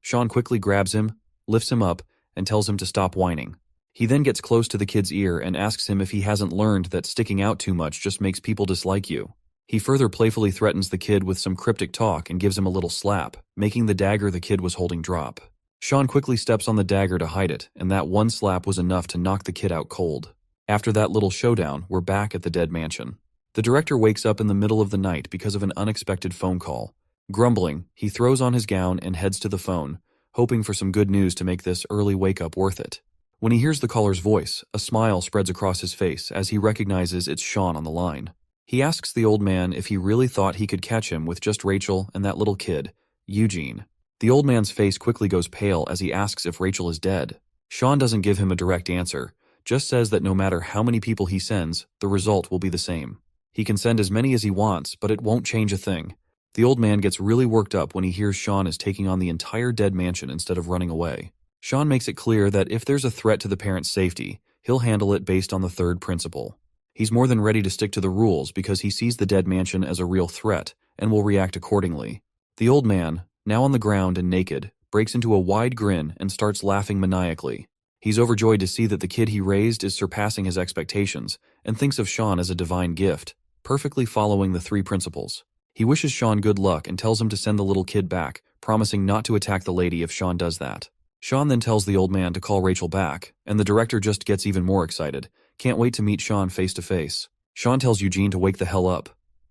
Speaker 1: Sean quickly grabs him, lifts him up, and tells him to stop whining. He then gets close to the kid's ear and asks him if he hasn't learned that sticking out too much just makes people dislike you. He further playfully threatens the kid with some cryptic talk and gives him a little slap, making the dagger the kid was holding drop. Sean quickly steps on the dagger to hide it, and that one slap was enough to knock the kid out cold. After that little showdown, we're back at the dead mansion. The director wakes up in the middle of the night because of an unexpected phone call. Grumbling, he throws on his gown and heads to the phone, hoping for some good news to make this early wake-up worth it. When he hears the caller's voice, a smile spreads across his face as he recognizes it's Sean on the line. He asks the old man if he really thought he could catch him with just Rachel and that little kid, Eugene. The old man's face quickly goes pale as he asks if Rachel is dead. Sean doesn't give him a direct answer, just says that no matter how many people he sends, the result will be the same. He can send as many as he wants, but it won't change a thing. The old man gets really worked up when he hears Sean is taking on the entire dead mansion instead of running away. Sean makes it clear that if there's a threat to the parents' safety, he'll handle it based on the third principle. He's more than ready to stick to the rules because he sees the dead mansion as a real threat and will react accordingly. The old man, now on the ground and naked, breaks into a wide grin and starts laughing maniacally. He's overjoyed to see that the kid he raised is surpassing his expectations and thinks of Sean as a divine gift, perfectly following the 3 principles. He wishes Sean good luck and tells him to send the little kid back, promising not to attack the lady if Sean does that. Sean then tells the old man to call Rachel back, and the director just gets even more excited. Can't wait to meet Sean face to face. Sean tells Eugene to wake the hell up.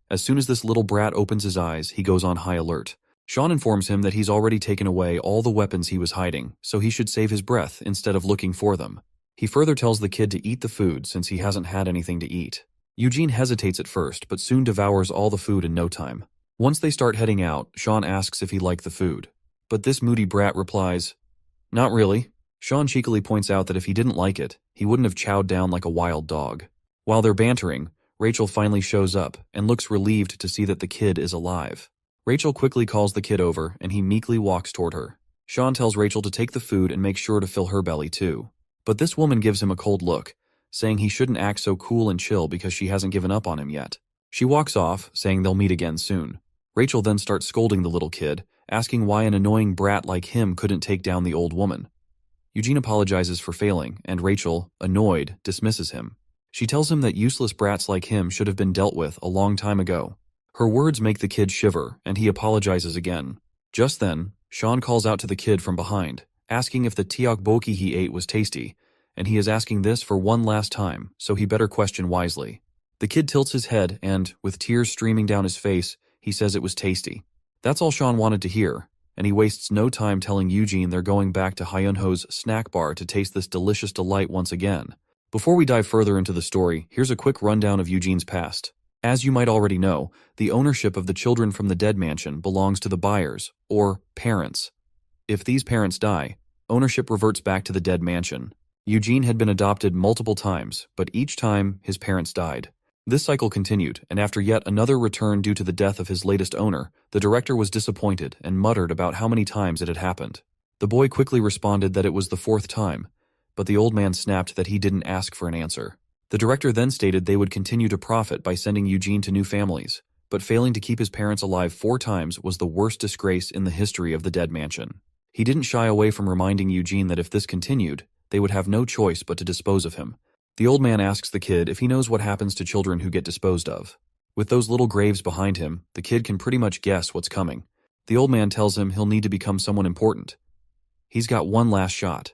Speaker 1: As soon as this little brat opens his eyes, he goes on high alert. Sean informs him that he's already taken away all the weapons he was hiding, so he should save his breath instead of looking for them. He further tells the kid to eat the food since he hasn't had anything to eat. Eugene hesitates at first, but soon devours all the food in no time. Once they start heading out, Sean asks if he liked the food. But this moody brat replies, "Not really." Sean cheekily points out that if he didn't like it, he wouldn't have chowed down like a wild dog. While they're bantering, Rachel finally shows up and looks relieved to see that the kid is alive. Rachel quickly calls the kid over and he meekly walks toward her. Sean tells Rachel to take the food and make sure to fill her belly too. But this woman gives him a cold look, saying he shouldn't act so cool and chill because she hasn't given up on him yet. She walks off, saying they'll meet again soon. Rachel then starts scolding the little kid, asking why an annoying brat like him couldn't take down the old woman. Eugene apologizes for failing, and Rachel, annoyed, dismisses him. She tells him that useless brats like him should have been dealt with a long time ago. Her words make the kid shiver, and he apologizes again. Just then, Sean calls out to the kid from behind, asking if the tteokbokki he ate was tasty, and he is asking this for one last time, so he better question wisely. The kid tilts his head and, with tears streaming down his face, he says it was tasty. That's all Sean wanted to hear, and he wastes no time telling Eugene they're going back to Hyunho's snack bar to taste this delicious delight once again. Before we dive further into the story, here's a quick rundown of Eugene's past. As you might already know, the ownership of the children from the dead mansion belongs to the buyers, or parents. If these parents die, ownership reverts back to the dead mansion. Eugene had been adopted multiple times, but each time his parents died. This cycle continued, and after yet another return due to the death of his latest owner, the director was disappointed and muttered about how many times it had happened. The boy quickly responded that it was the 4th time, but the old man snapped that he didn't ask for an answer. The director then stated they would continue to profit by sending Eugene to new families, but failing to keep his parents alive 4 times was the worst disgrace in the history of the dead mansion. He didn't shy away from reminding Eugene that if this continued, they would have no choice but to dispose of him. The old man asks the kid if he knows what happens to children who get disposed of. With those little graves behind him, the kid can pretty much guess what's coming. The old man tells him he'll need to become someone important. He's got one last shot.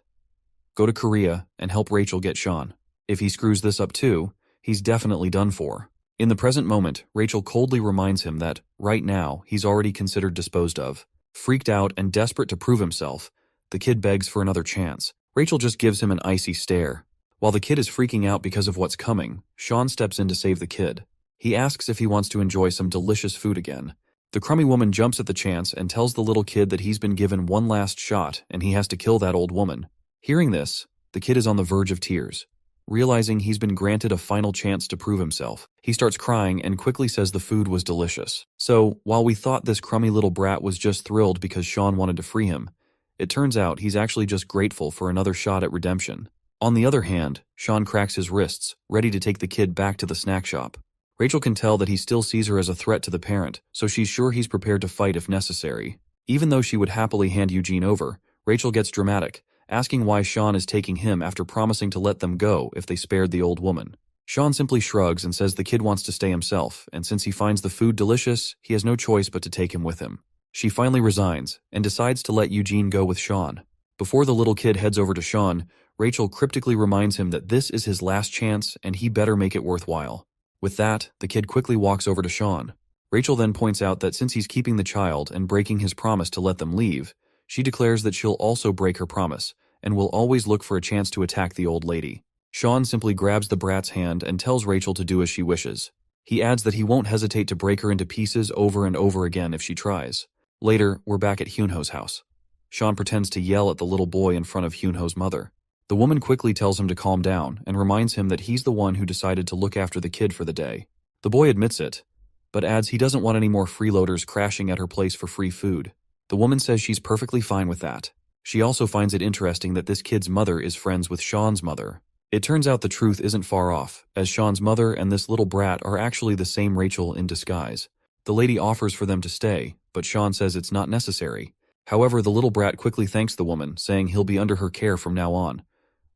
Speaker 1: Go to Korea and help Rachel get Sean. If he screws this up too, he's definitely done for. In the present moment, Rachel coldly reminds him that, right now, he's already considered disposed of. Freaked out and desperate to prove himself, the kid begs for another chance. Rachel just gives him an icy stare. While the kid is freaking out because of what's coming, Sean steps in to save the kid. He asks if he wants to enjoy some delicious food again. The crummy woman jumps at the chance and tells the little kid that he's been given one last shot and he has to kill that old woman. Hearing this, the kid is on the verge of tears. Realizing he's been granted a final chance to prove himself, he starts crying and quickly says the food was delicious. So, while we thought this crummy little brat was just thrilled because Sean wanted to free him, it turns out he's actually just grateful for another shot at redemption. On the other hand, Sean cracks his wrists, ready to take the kid back to the snack shop. Rachel can tell that he still sees her as a threat to the parent, so she's sure he's prepared to fight if necessary. Even though she would happily hand Eugene over, Rachel gets dramatic, asking why Sean is taking him after promising to let them go if they spared the old woman. Sean simply shrugs and says the kid wants to stay himself, and since he finds the food delicious, he has no choice but to take him with him. She finally resigns, and decides to let Eugene go with Sean. Before the little kid heads over to Sean, Rachel cryptically reminds him that this is his last chance and he better make it worthwhile. With that, the kid quickly walks over to Sean. Rachel then points out that since he's keeping the child and breaking his promise to let them leave, she declares that she'll also break her promise, and will always look for a chance to attack the old lady. Sean simply grabs the brat's hand and tells Rachel to do as she wishes. He adds that he won't hesitate to break her into pieces over and over again if she tries. Later, we're back at Hyunho's house. Sean pretends to yell at the little boy in front of Hyunho's mother. The woman quickly tells him to calm down and reminds him that he's the one who decided to look after the kid for the day. The boy admits it, but adds he doesn't want any more freeloaders crashing at her place for free food. The woman says she's perfectly fine with that. She also finds it interesting that this kid's mother is friends with Sean's mother. It turns out the truth isn't far off, as Sean's mother and this little brat are actually the same Rachel in disguise. The lady offers for them to stay, but Sean says it's not necessary. However, the little brat quickly thanks the woman, saying he'll be under her care from now on.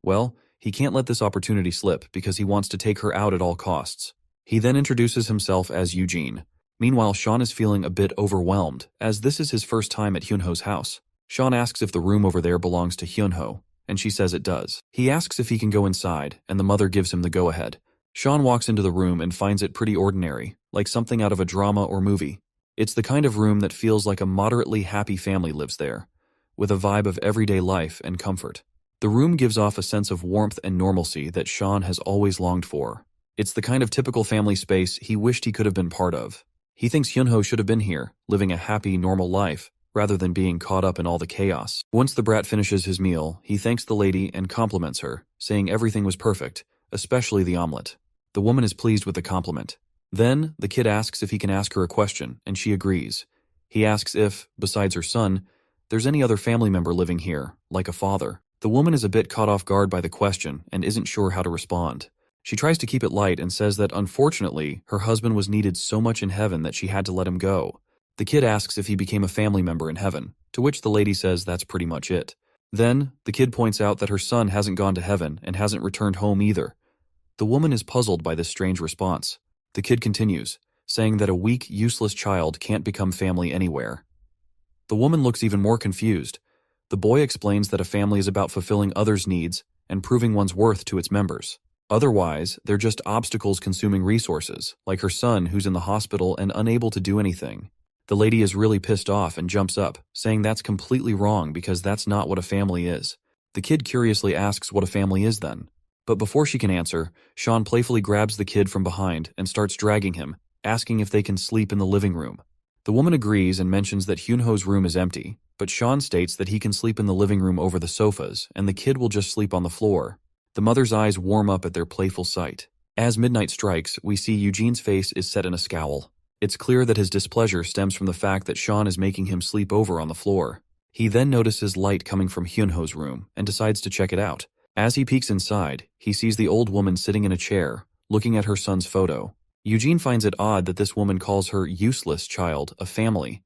Speaker 1: Well, he can't let this opportunity slip because he wants to take her out at all costs. He then introduces himself as Eugene. Meanwhile, Sean is feeling a bit overwhelmed, as this is his first time at Hyunho's house. Sean asks if the room over there belongs to Hyunho, and she says it does. He asks if he can go inside, and the mother gives him the go-ahead. Sean walks into the room and finds it pretty ordinary, like something out of a drama or movie. It's the kind of room that feels like a moderately happy family lives there, with a vibe of everyday life and comfort. The room gives off a sense of warmth and normalcy that Sean has always longed for. It's the kind of typical family space he wished he could have been part of. He thinks Hyunho should have been here, living a happy, normal life, rather than being caught up in all the chaos. Once the brat finishes his meal, he thanks the lady and compliments her, saying everything was perfect, especially the omelet. The woman is pleased with the compliment. Then, the kid asks if he can ask her a question, and she agrees. He asks if, besides her son, there's any other family member living here, like a father. The woman is a bit caught off guard by the question and isn't sure how to respond. She tries to keep it light and says that unfortunately, her husband was needed so much in heaven that she had to let him go. The kid asks if he became a family member in heaven, to which the lady says that's pretty much it. Then, the kid points out that her son hasn't gone to heaven and hasn't returned home either. The woman is puzzled by this strange response. The kid continues, saying that a weak, useless child can't become family anywhere. The woman looks even more confused. The boy explains that a family is about fulfilling others' needs and proving one's worth to its members. Otherwise, they're just obstacles consuming resources, like her son who's in the hospital and unable to do anything. The lady is really pissed off and jumps up, saying that's completely wrong because that's not what a family is. The kid curiously asks what a family is then. But before she can answer, Sean playfully grabs the kid from behind and starts dragging him, asking if they can sleep in the living room. The woman agrees and mentions that Hyunho's room is empty, but Sean states that he can sleep in the living room over the sofas and the kid will just sleep on the floor. The mother's eyes warm up at their playful sight. As midnight strikes, we see Eugene's face is set in a scowl. It's clear that his displeasure stems from the fact that Sean is making him sleep over on the floor. He then notices light coming from Hyunho's room and decides to check it out. As he peeks inside, he sees the old woman sitting in a chair, looking at her son's photo. Eugene finds it odd that this woman calls her useless child a family,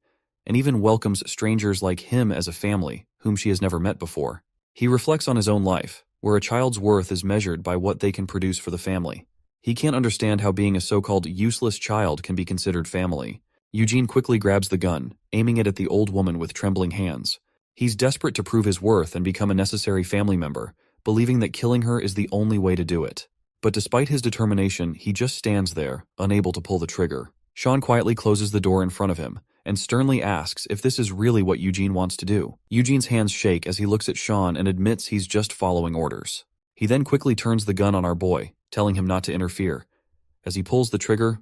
Speaker 1: and even welcomes strangers like him as a family, whom she has never met before. He reflects on his own life, where a child's worth is measured by what they can produce for the family. He can't understand how being a so-called useless child can be considered family. Eugene quickly grabs the gun, aiming it at the old woman with trembling hands. He's desperate to prove his worth and become a necessary family member, believing that killing her is the only way to do it. But despite his determination, he just stands there, unable to pull the trigger. Sean quietly closes the door in front of him, and sternly asks if this is really what Eugene wants to do. Eugene's hands shake as he looks at Sean and admits he's just following orders. He then quickly turns the gun on our boy, telling him not to interfere. As he pulls the trigger,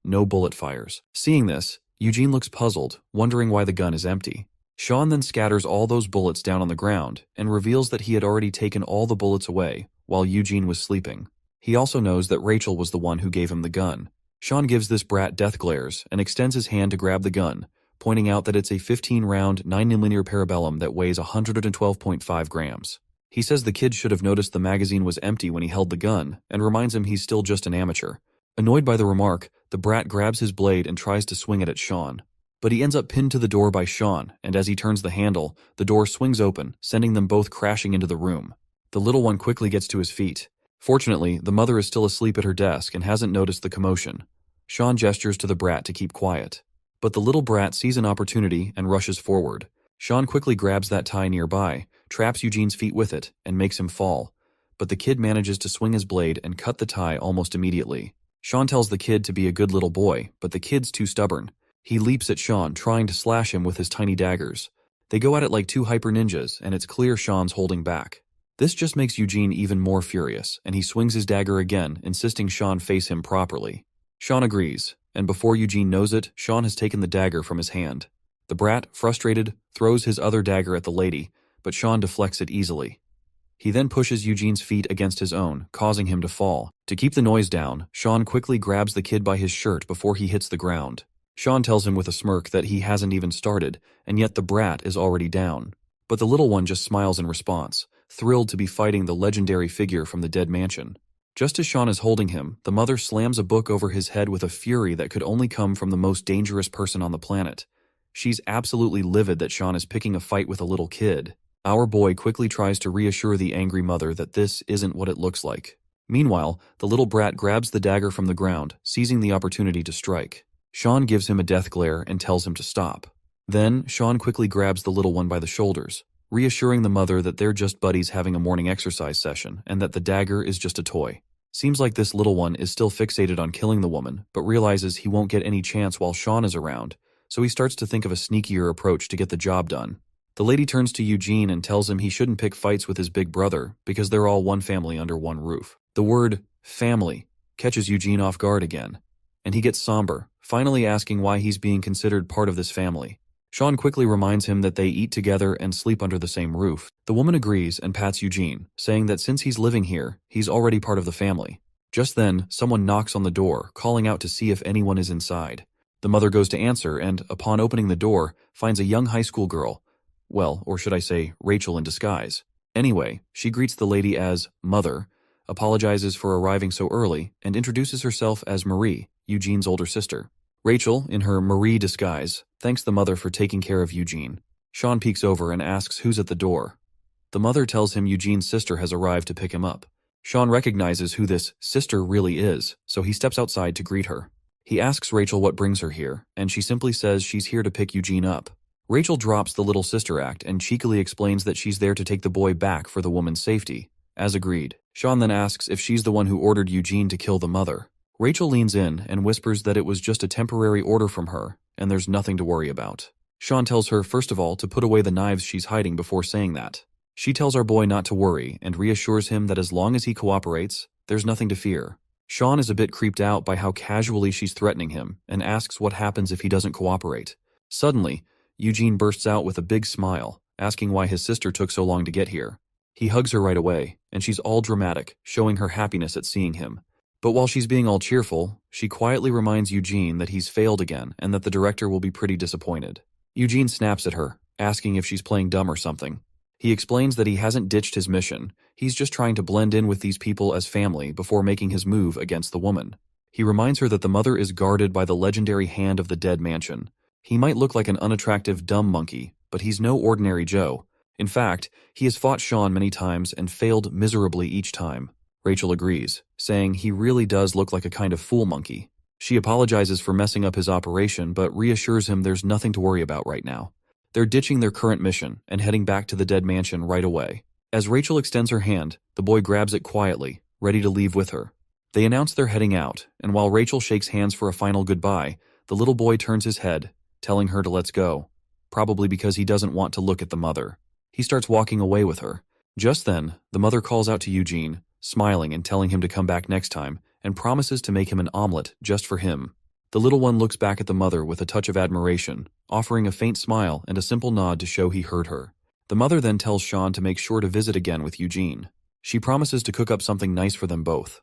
Speaker 1: no bullet fires. Seeing this, Eugene looks puzzled, wondering why the gun is empty. Sean then scatters all those bullets down on the ground and reveals that he had already taken all the bullets away while Eugene was sleeping. He also knows that Rachel was the one who gave him the gun. Sean gives this brat death glares and extends his hand to grab the gun, pointing out that it's a 15-round 9mm parabellum that weighs 112.5 grams. He says the kid should have noticed the magazine was empty when he held the gun, and reminds him he's still just an amateur. Annoyed by the remark, the brat grabs his blade and tries to swing it at Sean. But he ends up pinned to the door by Sean, and as he turns the handle, the door swings open, sending them both crashing into the room. The little one quickly gets to his feet. Fortunately, the mother is still asleep at her desk and hasn't noticed the commotion. Sean gestures to the brat to keep quiet. But the little brat sees an opportunity and rushes forward. Sean quickly grabs that tie nearby, traps Eugene's feet with it, and makes him fall. But the kid manages to swing his blade and cut the tie almost immediately. Sean tells the kid to be a good little boy, but the kid's too stubborn. He leaps at Sean, trying to slash him with his tiny daggers. They go at it like two hyper ninjas, and it's clear Sean's holding back. This just makes Eugene even more furious, and he swings his dagger again, insisting Sean face him properly. Sean agrees, and before Eugene knows it, Sean has taken the dagger from his hand. The brat, frustrated, throws his other dagger at the lady, but Sean deflects it easily. He then pushes Eugene's feet against his own, causing him to fall. To keep the noise down, Sean quickly grabs the kid by his shirt before he hits the ground. Sean tells him with a smirk that he hasn't even started, and yet the brat is already down. But the little one just smiles in response, thrilled to be fighting the legendary figure from the dead mansion. Just as Sean is holding him, the mother slams a book over his head with a fury that could only come from the most dangerous person on the planet. She's absolutely livid that Sean is picking a fight with a little kid. Our boy quickly tries to reassure the angry mother that this isn't what it looks like. Meanwhile, the little brat grabs the dagger from the ground, seizing the opportunity to strike. Sean gives him a death glare and tells him to stop. Then, Sean quickly grabs the little one by the shoulders, reassuring the mother that they're just buddies having a morning exercise session and that the dagger is just a toy. Seems like this little one is still fixated on killing the woman, but realizes he won't get any chance while Sean is around, so he starts to think of a sneakier approach to get the job done. The lady turns to Eugene and tells him he shouldn't pick fights with his big brother because they're all one family under one roof. The word family catches Eugene off guard again, and he gets somber, finally asking why he's being considered part of this family. Sean quickly reminds him that they eat together and sleep under the same roof. The woman agrees and pats Eugene, saying that since he's living here, he's already part of the family. Just then, someone knocks on the door, calling out to see if anyone is inside. The mother goes to answer and, upon opening the door, finds a young high school girl. Well, or should I say, Rachel in disguise. Anyway, she greets the lady as Mother, apologizes for arriving so early, and introduces herself as Marie, Eugene's older sister. Rachel, in her Marie disguise, thanks the mother for taking care of Eugene. Sean peeks over and asks who's at the door. The mother tells him Eugene's sister has arrived to pick him up. Sean recognizes who this sister really is, so he steps outside to greet her. He asks Rachel what brings her here, and she simply says she's here to pick Eugene up. Rachel drops the little sister act and cheekily explains that she's there to take the boy back for the woman's safety. As agreed, Sean then asks if she's the one who ordered Eugene to kill the mother. Rachel leans in and whispers that it was just a temporary order from her, and there's nothing to worry about. Sean tells her, first of all, to put away the knives she's hiding before saying that. She tells our boy not to worry and reassures him that as long as he cooperates, there's nothing to fear. Sean is a bit creeped out by how casually she's threatening him and asks what happens if he doesn't cooperate. Suddenly, Eugene bursts out with a big smile, asking why his sister took so long to get here. He hugs her right away, and she's all dramatic, showing her happiness at seeing him. But while she's being all cheerful, she quietly reminds Eugene that he's failed again and that the director will be pretty disappointed. Eugene snaps at her, asking if she's playing dumb or something. He explains that he hasn't ditched his mission, he's just trying to blend in with these people as family before making his move against the woman. He reminds her that the mother is guarded by the legendary hand of the dead mansion. He might look like an unattractive dumb monkey, but he's no ordinary Joe. In fact, he has fought Sean many times and failed miserably each time. Rachel agrees, saying he really does look like a kind of fool monkey. She apologizes for messing up his operation but reassures him there's nothing to worry about right now. They're ditching their current mission and heading back to the dead mansion right away. As Rachel extends her hand, the boy grabs it quietly, ready to leave with her. They announce they're heading out, and while Rachel shakes hands for a final goodbye, the little boy turns his head, telling her to let's go, probably because he doesn't want to look at the mother. He starts walking away with her. Just then, the mother calls out to Eugene, smiling and telling him to come back next time, and promises to make him an omelet just for him. The little one looks back at the mother with a touch of admiration, offering a faint smile and a simple nod to show he heard her. The mother then tells Sean to make sure to visit again with Eugene. She promises to cook up something nice for them both.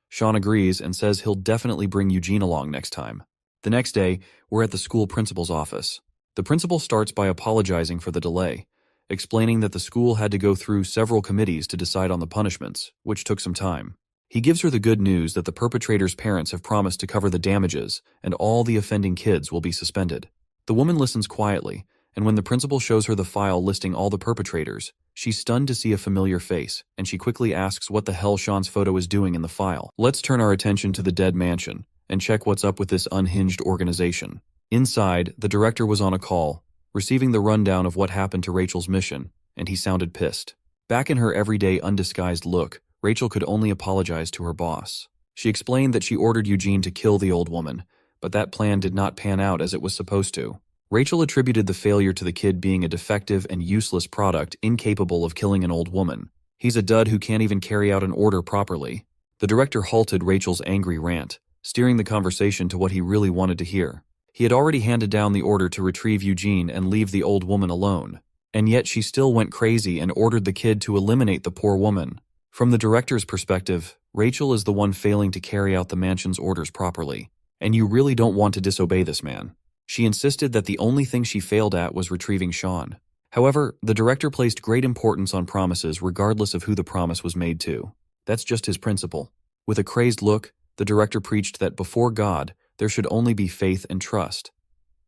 Speaker 1: Sean agrees and says he'll definitely bring Eugene along next time. The next day, we're at the school principal's office. The principal starts by apologizing for the delay, explaining that the school had to go through several committees to decide on the punishments, which took some time. He gives her the good news that the perpetrator's parents have promised to cover the damages, and all the offending kids will be suspended. The woman listens quietly, and when the principal shows her the file listing all the perpetrators, she's stunned to see a familiar face, and she quickly asks what the hell Sean's photo is doing in the file. Let's turn our attention to the dead mansion, and check what's up with this unhinged organization. Inside, the director was on a call, receiving the rundown of what happened to Rachel's mission, and he sounded pissed. Back in her everyday undisguised look, Rachel could only apologize to her boss. She explained that she ordered Eugene to kill the old woman, but that plan did not pan out as it was supposed to. Rachel attributed the failure to the kid being a defective and useless product incapable of killing an old woman. He's a dud who can't even carry out an order properly. The director halted Rachel's angry rant, steering the conversation to what he really wanted to hear. He had already handed down the order to retrieve Eugene and leave the old woman alone, and yet she still went crazy and ordered the kid to eliminate the poor woman. From the director's perspective, Rachel is the one failing to carry out the mansion's orders properly, and you really don't want to disobey this man. She insisted that the only thing she failed at was retrieving Sean. However, the director placed great importance on promises regardless of who the promise was made to. That's just his principle. With a crazed look, the director preached that before God, there should only be faith and trust.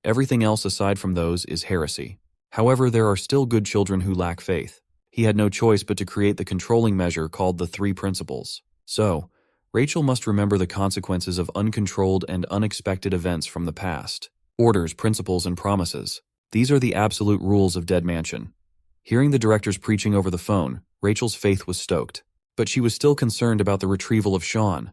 Speaker 1: Everything else aside from those is heresy. However, there are still good children who lack faith. He had no choice but to create the controlling measure called the 3 principles. So, Rachel must remember the consequences of uncontrolled and unexpected events from the past. Orders, principles, and promises. These are the absolute rules of Dead Mansion. Hearing the director's preaching over the phone, Rachel's faith was stoked. But she was still concerned about the retrieval of Sean.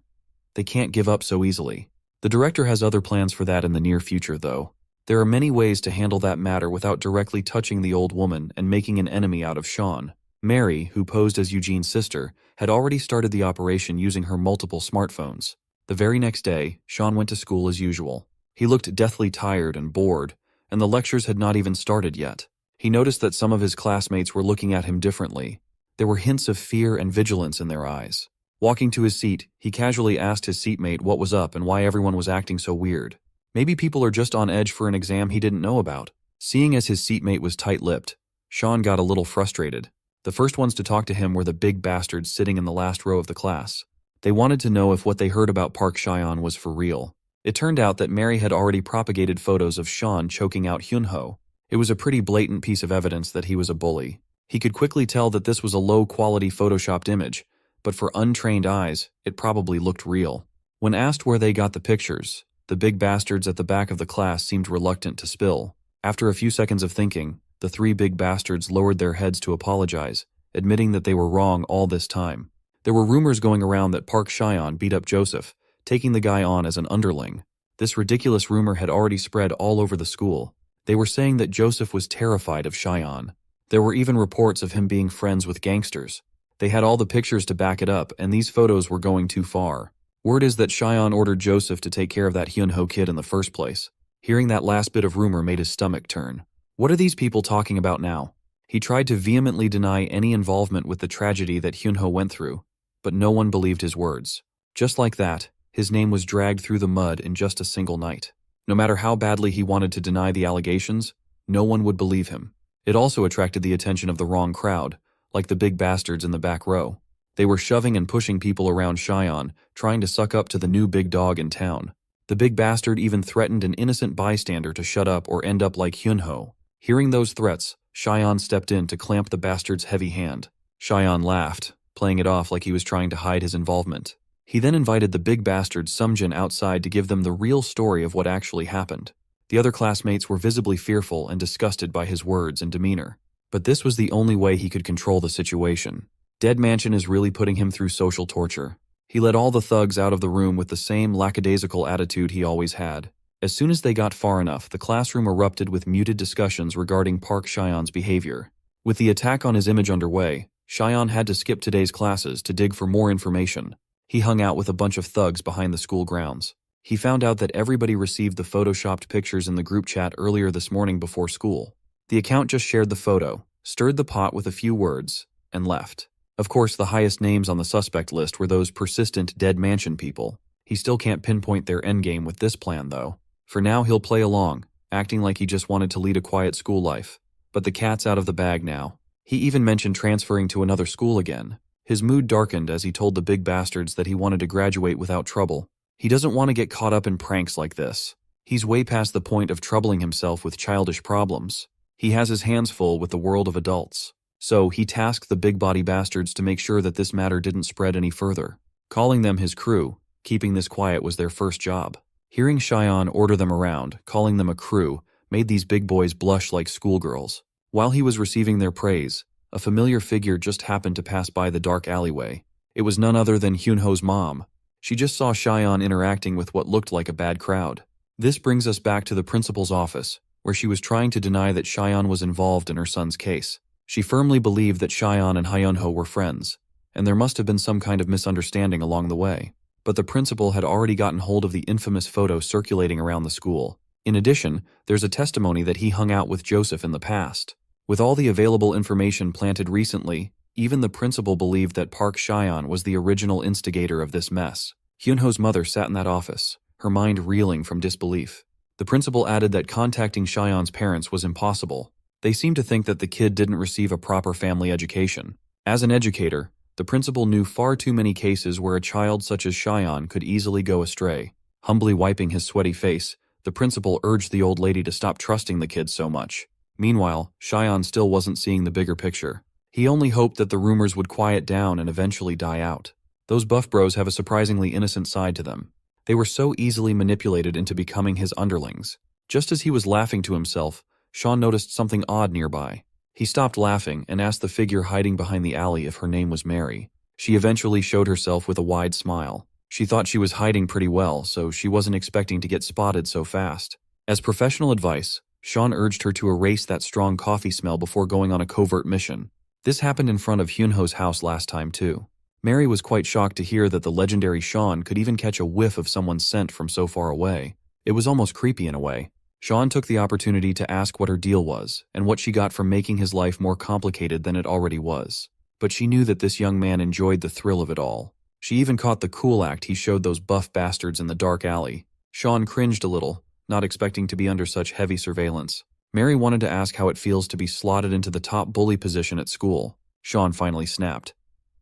Speaker 1: They can't give up so easily. The director has other plans for that in the near future, though. There are many ways to handle that matter without directly touching the old woman and making an enemy out of Sean. Mary, who posed as Eugene's sister, had already started the operation using her multiple smartphones. The very next day, Sean went to school as usual. He looked deathly tired and bored, and the lectures had not even started yet. He noticed that some of his classmates were looking at him differently. There were hints of fear and vigilance in their eyes. Walking to his seat, he casually asked his seatmate what was up and why everyone was acting so weird. Maybe people are just on edge for an exam he didn't know about. Seeing as his seatmate was tight-lipped, Sean got a little frustrated. The first ones to talk to him were the big bastards sitting in the last row of the class. They wanted to know if what they heard about Park Chyan was for real. It turned out that Mary had already propagated photos of Sean choking out Hyunho. It was a pretty blatant piece of evidence that he was a bully. He could quickly tell that this was a low-quality photoshopped image, but for untrained eyes, it probably looked real. When asked where they got the pictures, the big bastards at the back of the class seemed reluctant to spill. After a few seconds of thinking, the three big bastards lowered their heads to apologize, admitting that they were wrong all this time. There were rumors going around that Park Chyan beat up Joseph, taking the guy on as an underling. This ridiculous rumor had already spread all over the school. They were saying that Joseph was terrified of Chyan. There were even reports of him being friends with gangsters. They had all the pictures to back it up, and these photos were going too far. Word is that Chyan ordered Joseph to take care of that Hyunho kid in the first place. Hearing that last bit of rumor made his stomach turn. What are these people talking about now? He tried to vehemently deny any involvement with the tragedy that Hyunho went through, but no one believed his words. Just like that, his name was dragged through the mud in just a single night. No matter how badly he wanted to deny the allegations, no one would believe him. It also attracted the attention of the wrong crowd, like the big bastards in the back row. They were shoving and pushing people around Chyan, trying to suck up to the new big dog in town. The big bastard even threatened an innocent bystander to shut up or end up like Hyunho. Hearing those threats, Chyan stepped in to clamp the bastard's heavy hand. Chyan laughed, playing it off like he was trying to hide his involvement. He then invited the big bastard Sumjin outside to give them the real story of what actually happened. The other classmates were visibly fearful and disgusted by his words and demeanor. But this was the only way he could control the situation. Dead Mansion is really putting him through social torture. He let all the thugs out of the room with the same lackadaisical attitude he always had. As soon as they got far enough, the classroom erupted with muted discussions regarding Park Chyan's behavior. With the attack on his image underway, Chyan had to skip today's classes to dig for more information. He hung out with a bunch of thugs behind the school grounds. He found out that everybody received the photoshopped pictures in the group chat earlier this morning before school. The account just shared the photo, stirred the pot with a few words, and left. Of course, the highest names on the suspect list were those persistent Dead Mansion people. He still can't pinpoint their endgame with this plan, though. For now, he'll play along, acting like he just wanted to lead a quiet school life. But the cat's out of the bag now. He even mentioned transferring to another school again. His mood darkened as he told the big bastards that he wanted to graduate without trouble. He doesn't want to get caught up in pranks like this. He's way past the point of troubling himself with childish problems. He has his hands full with the world of adults. So he tasked the big body bastards to make sure that this matter didn't spread any further. Calling them his crew, keeping this quiet was their first job. Hearing Chyan order them around, calling them a crew, made these big boys blush like schoolgirls. While he was receiving their praise, a familiar figure just happened to pass by the dark alleyway. It was none other than Hyunho's mom. She just saw Chyan interacting with what looked like a bad crowd. This brings us back to the principal's office, where she was trying to deny that Chyan was involved in her son's case. She firmly believed that Chyan and Hyunho were friends, and there must have been some kind of misunderstanding along the way. But the principal had already gotten hold of the infamous photo circulating around the school. In addition, there's a testimony that he hung out with Joseph in the past. With all the available information planted recently, even the principal believed that Park Chyan was the original instigator of this mess. Hyunho's mother sat in that office, her mind reeling from disbelief. The principal added that contacting Chyan's parents was impossible. They seemed to think that the kid didn't receive a proper family education. As an educator, the principal knew far too many cases where a child such as Chyan could easily go astray. Humbly wiping his sweaty face, the principal urged the old lady to stop trusting the kid so much. Meanwhile, Chyan still wasn't seeing the bigger picture. He only hoped that the rumors would quiet down and eventually die out. Those buff bros have a surprisingly innocent side to them. They were so easily manipulated into becoming his underlings. Just as he was laughing to himself, Sean noticed something odd nearby. He stopped laughing and asked the figure hiding behind the alley if her name was Mary. She eventually showed herself with a wide smile. She thought she was hiding pretty well, so she wasn't expecting to get spotted so fast. As professional advice, Sean urged her to erase that strong coffee smell before going on a covert mission. This happened in front of Hyunho's house last time too. Mary was quite shocked to hear that the legendary Sean could even catch a whiff of someone's scent from so far away. It was almost creepy in a way. Sean took the opportunity to ask what her deal was and what she got from making his life more complicated than it already was. But she knew that this young man enjoyed the thrill of it all. She even caught the cool act he showed those buff bastards in the dark alley. Sean cringed a little, not expecting to be under such heavy surveillance. Mary wanted to ask how it feels to be slotted into the top bully position at school. Sean finally snapped.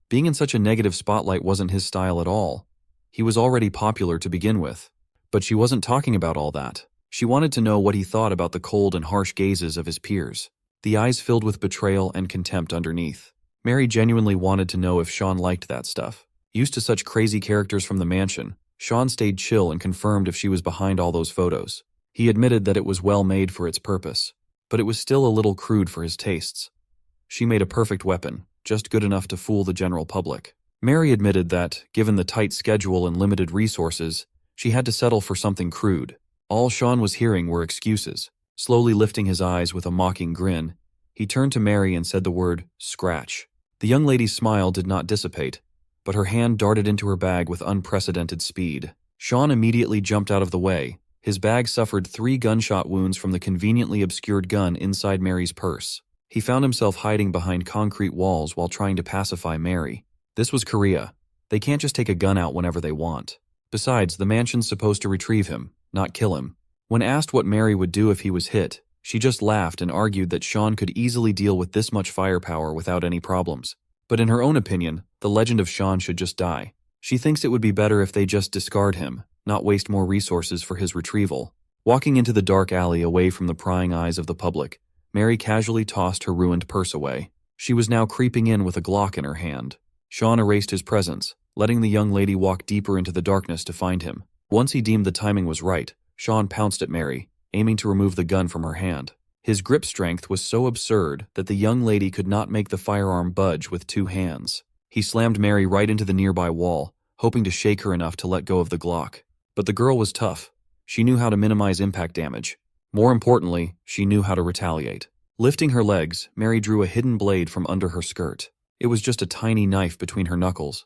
Speaker 1: Being in such a negative spotlight wasn't his style at all. He was already popular to begin with. But she wasn't talking about all that. She wanted to know what he thought about the cold and harsh gazes of his peers, the eyes filled with betrayal and contempt underneath. Mary genuinely wanted to know if Sean liked that stuff. Used to such crazy characters from the mansion, Sean stayed chill and confirmed if she was behind all those photos. He admitted that it was well made for its purpose, but it was still a little crude for his tastes. She made a perfect weapon, just good enough to fool the general public. Mary admitted that, given the tight schedule and limited resources, she had to settle for something crude. All Sean was hearing were excuses. Slowly lifting his eyes with a mocking grin, he turned to Mary and said the word, "Scratch." The young lady's smile did not dissipate, but her hand darted into her bag with unprecedented speed. Sean immediately jumped out of the way. His bag suffered 3 gunshot wounds from the conveniently obscured gun inside Mary's purse. He found himself hiding behind concrete walls while trying to pacify Mary. This was Korea. They can't just take a gun out whenever they want. Besides, the mansion's supposed to retrieve him, not kill him. When asked what Mary would do if he was hit, she just laughed and argued that Sean could easily deal with this much firepower without any problems. But in her own opinion, the legend of Sean should just die. She thinks it would be better if they just discard him, not waste more resources for his retrieval. Walking into the dark alley away from the prying eyes of the public, Mary casually tossed her ruined purse away. She was now creeping in with a Glock in her hand. Sean erased his presence, letting the young lady walk deeper into the darkness to find him. Once he deemed the timing was right, Sean pounced at Mary, aiming to remove the gun from her hand. His grip strength was so absurd that the young lady could not make the firearm budge with 2 hands. He slammed Mary right into the nearby wall, hoping to shake her enough to let go of the Glock. But the girl was tough. She knew how to minimize impact damage. More importantly, she knew how to retaliate. Lifting her legs, Mary drew a hidden blade from under her skirt. It was just a tiny knife between her knuckles,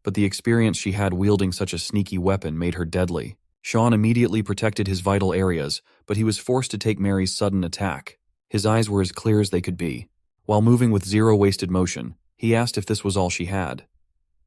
Speaker 1: but the experience she had wielding such a sneaky weapon made her deadly. Sean immediately protected his vital areas, but he was forced to take Mary's sudden attack. His eyes were as clear as they could be. While moving with zero wasted motion, he asked if this was all she had.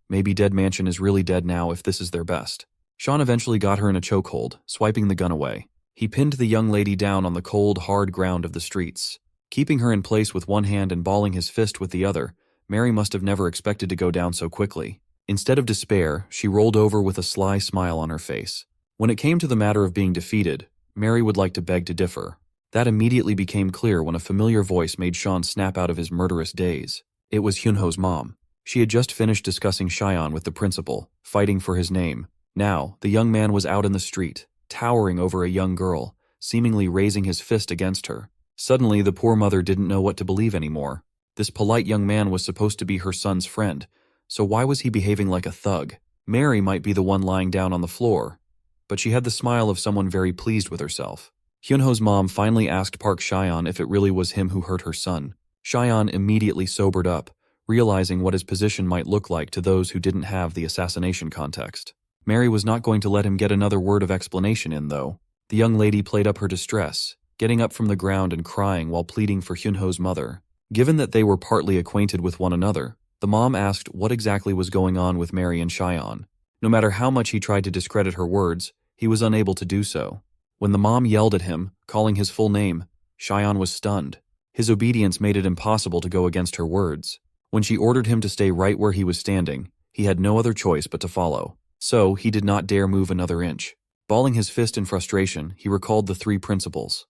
Speaker 1: Maybe Dead Mansion is really dead now if this is their best. Sean eventually got her in a chokehold, swiping the gun away. He pinned the young lady down on the cold, hard ground of the streets. Keeping her in place with one hand and balling his fist with the other, Mary must have never expected to go down so quickly. Instead of despair, she rolled over with a sly smile on her face. When it came to the matter of being defeated, Mary would like to beg to differ. That immediately became clear when a familiar voice made Sean snap out of his murderous daze. It was Hyunho's mom. She had just finished discussing Cheyenne with the principal, fighting for his name. Now, the young man was out in the street, towering over a young girl, seemingly raising his fist against her. Suddenly, the poor mother didn't know what to believe anymore. This polite young man was supposed to be her son's friend, so why was he behaving like a thug? Mary might be the one lying down on the floor, but she had the smile of someone very pleased with herself. Hyunho's mom finally asked Park Cheyenne if it really was him who hurt her son. Cheyenne immediately sobered up, realizing what his position might look like to those who didn't have the assassination context. Mary was not going to let him get another word of explanation in, though. The young lady played up her distress, getting up from the ground and crying while pleading for Hyunho's mother. Given that they were partly acquainted with one another, the mom asked what exactly was going on with Mary and Cheyenne. No matter how much he tried to discredit her words, he was unable to do so. When the mom yelled at him, calling his full name, Cheyenne was stunned. His obedience made it impossible to go against her words. When she ordered him to stay right where he was standing, he had no other choice but to follow. So, he did not dare move another inch. Balling his fist in frustration, he recalled the 3 principles.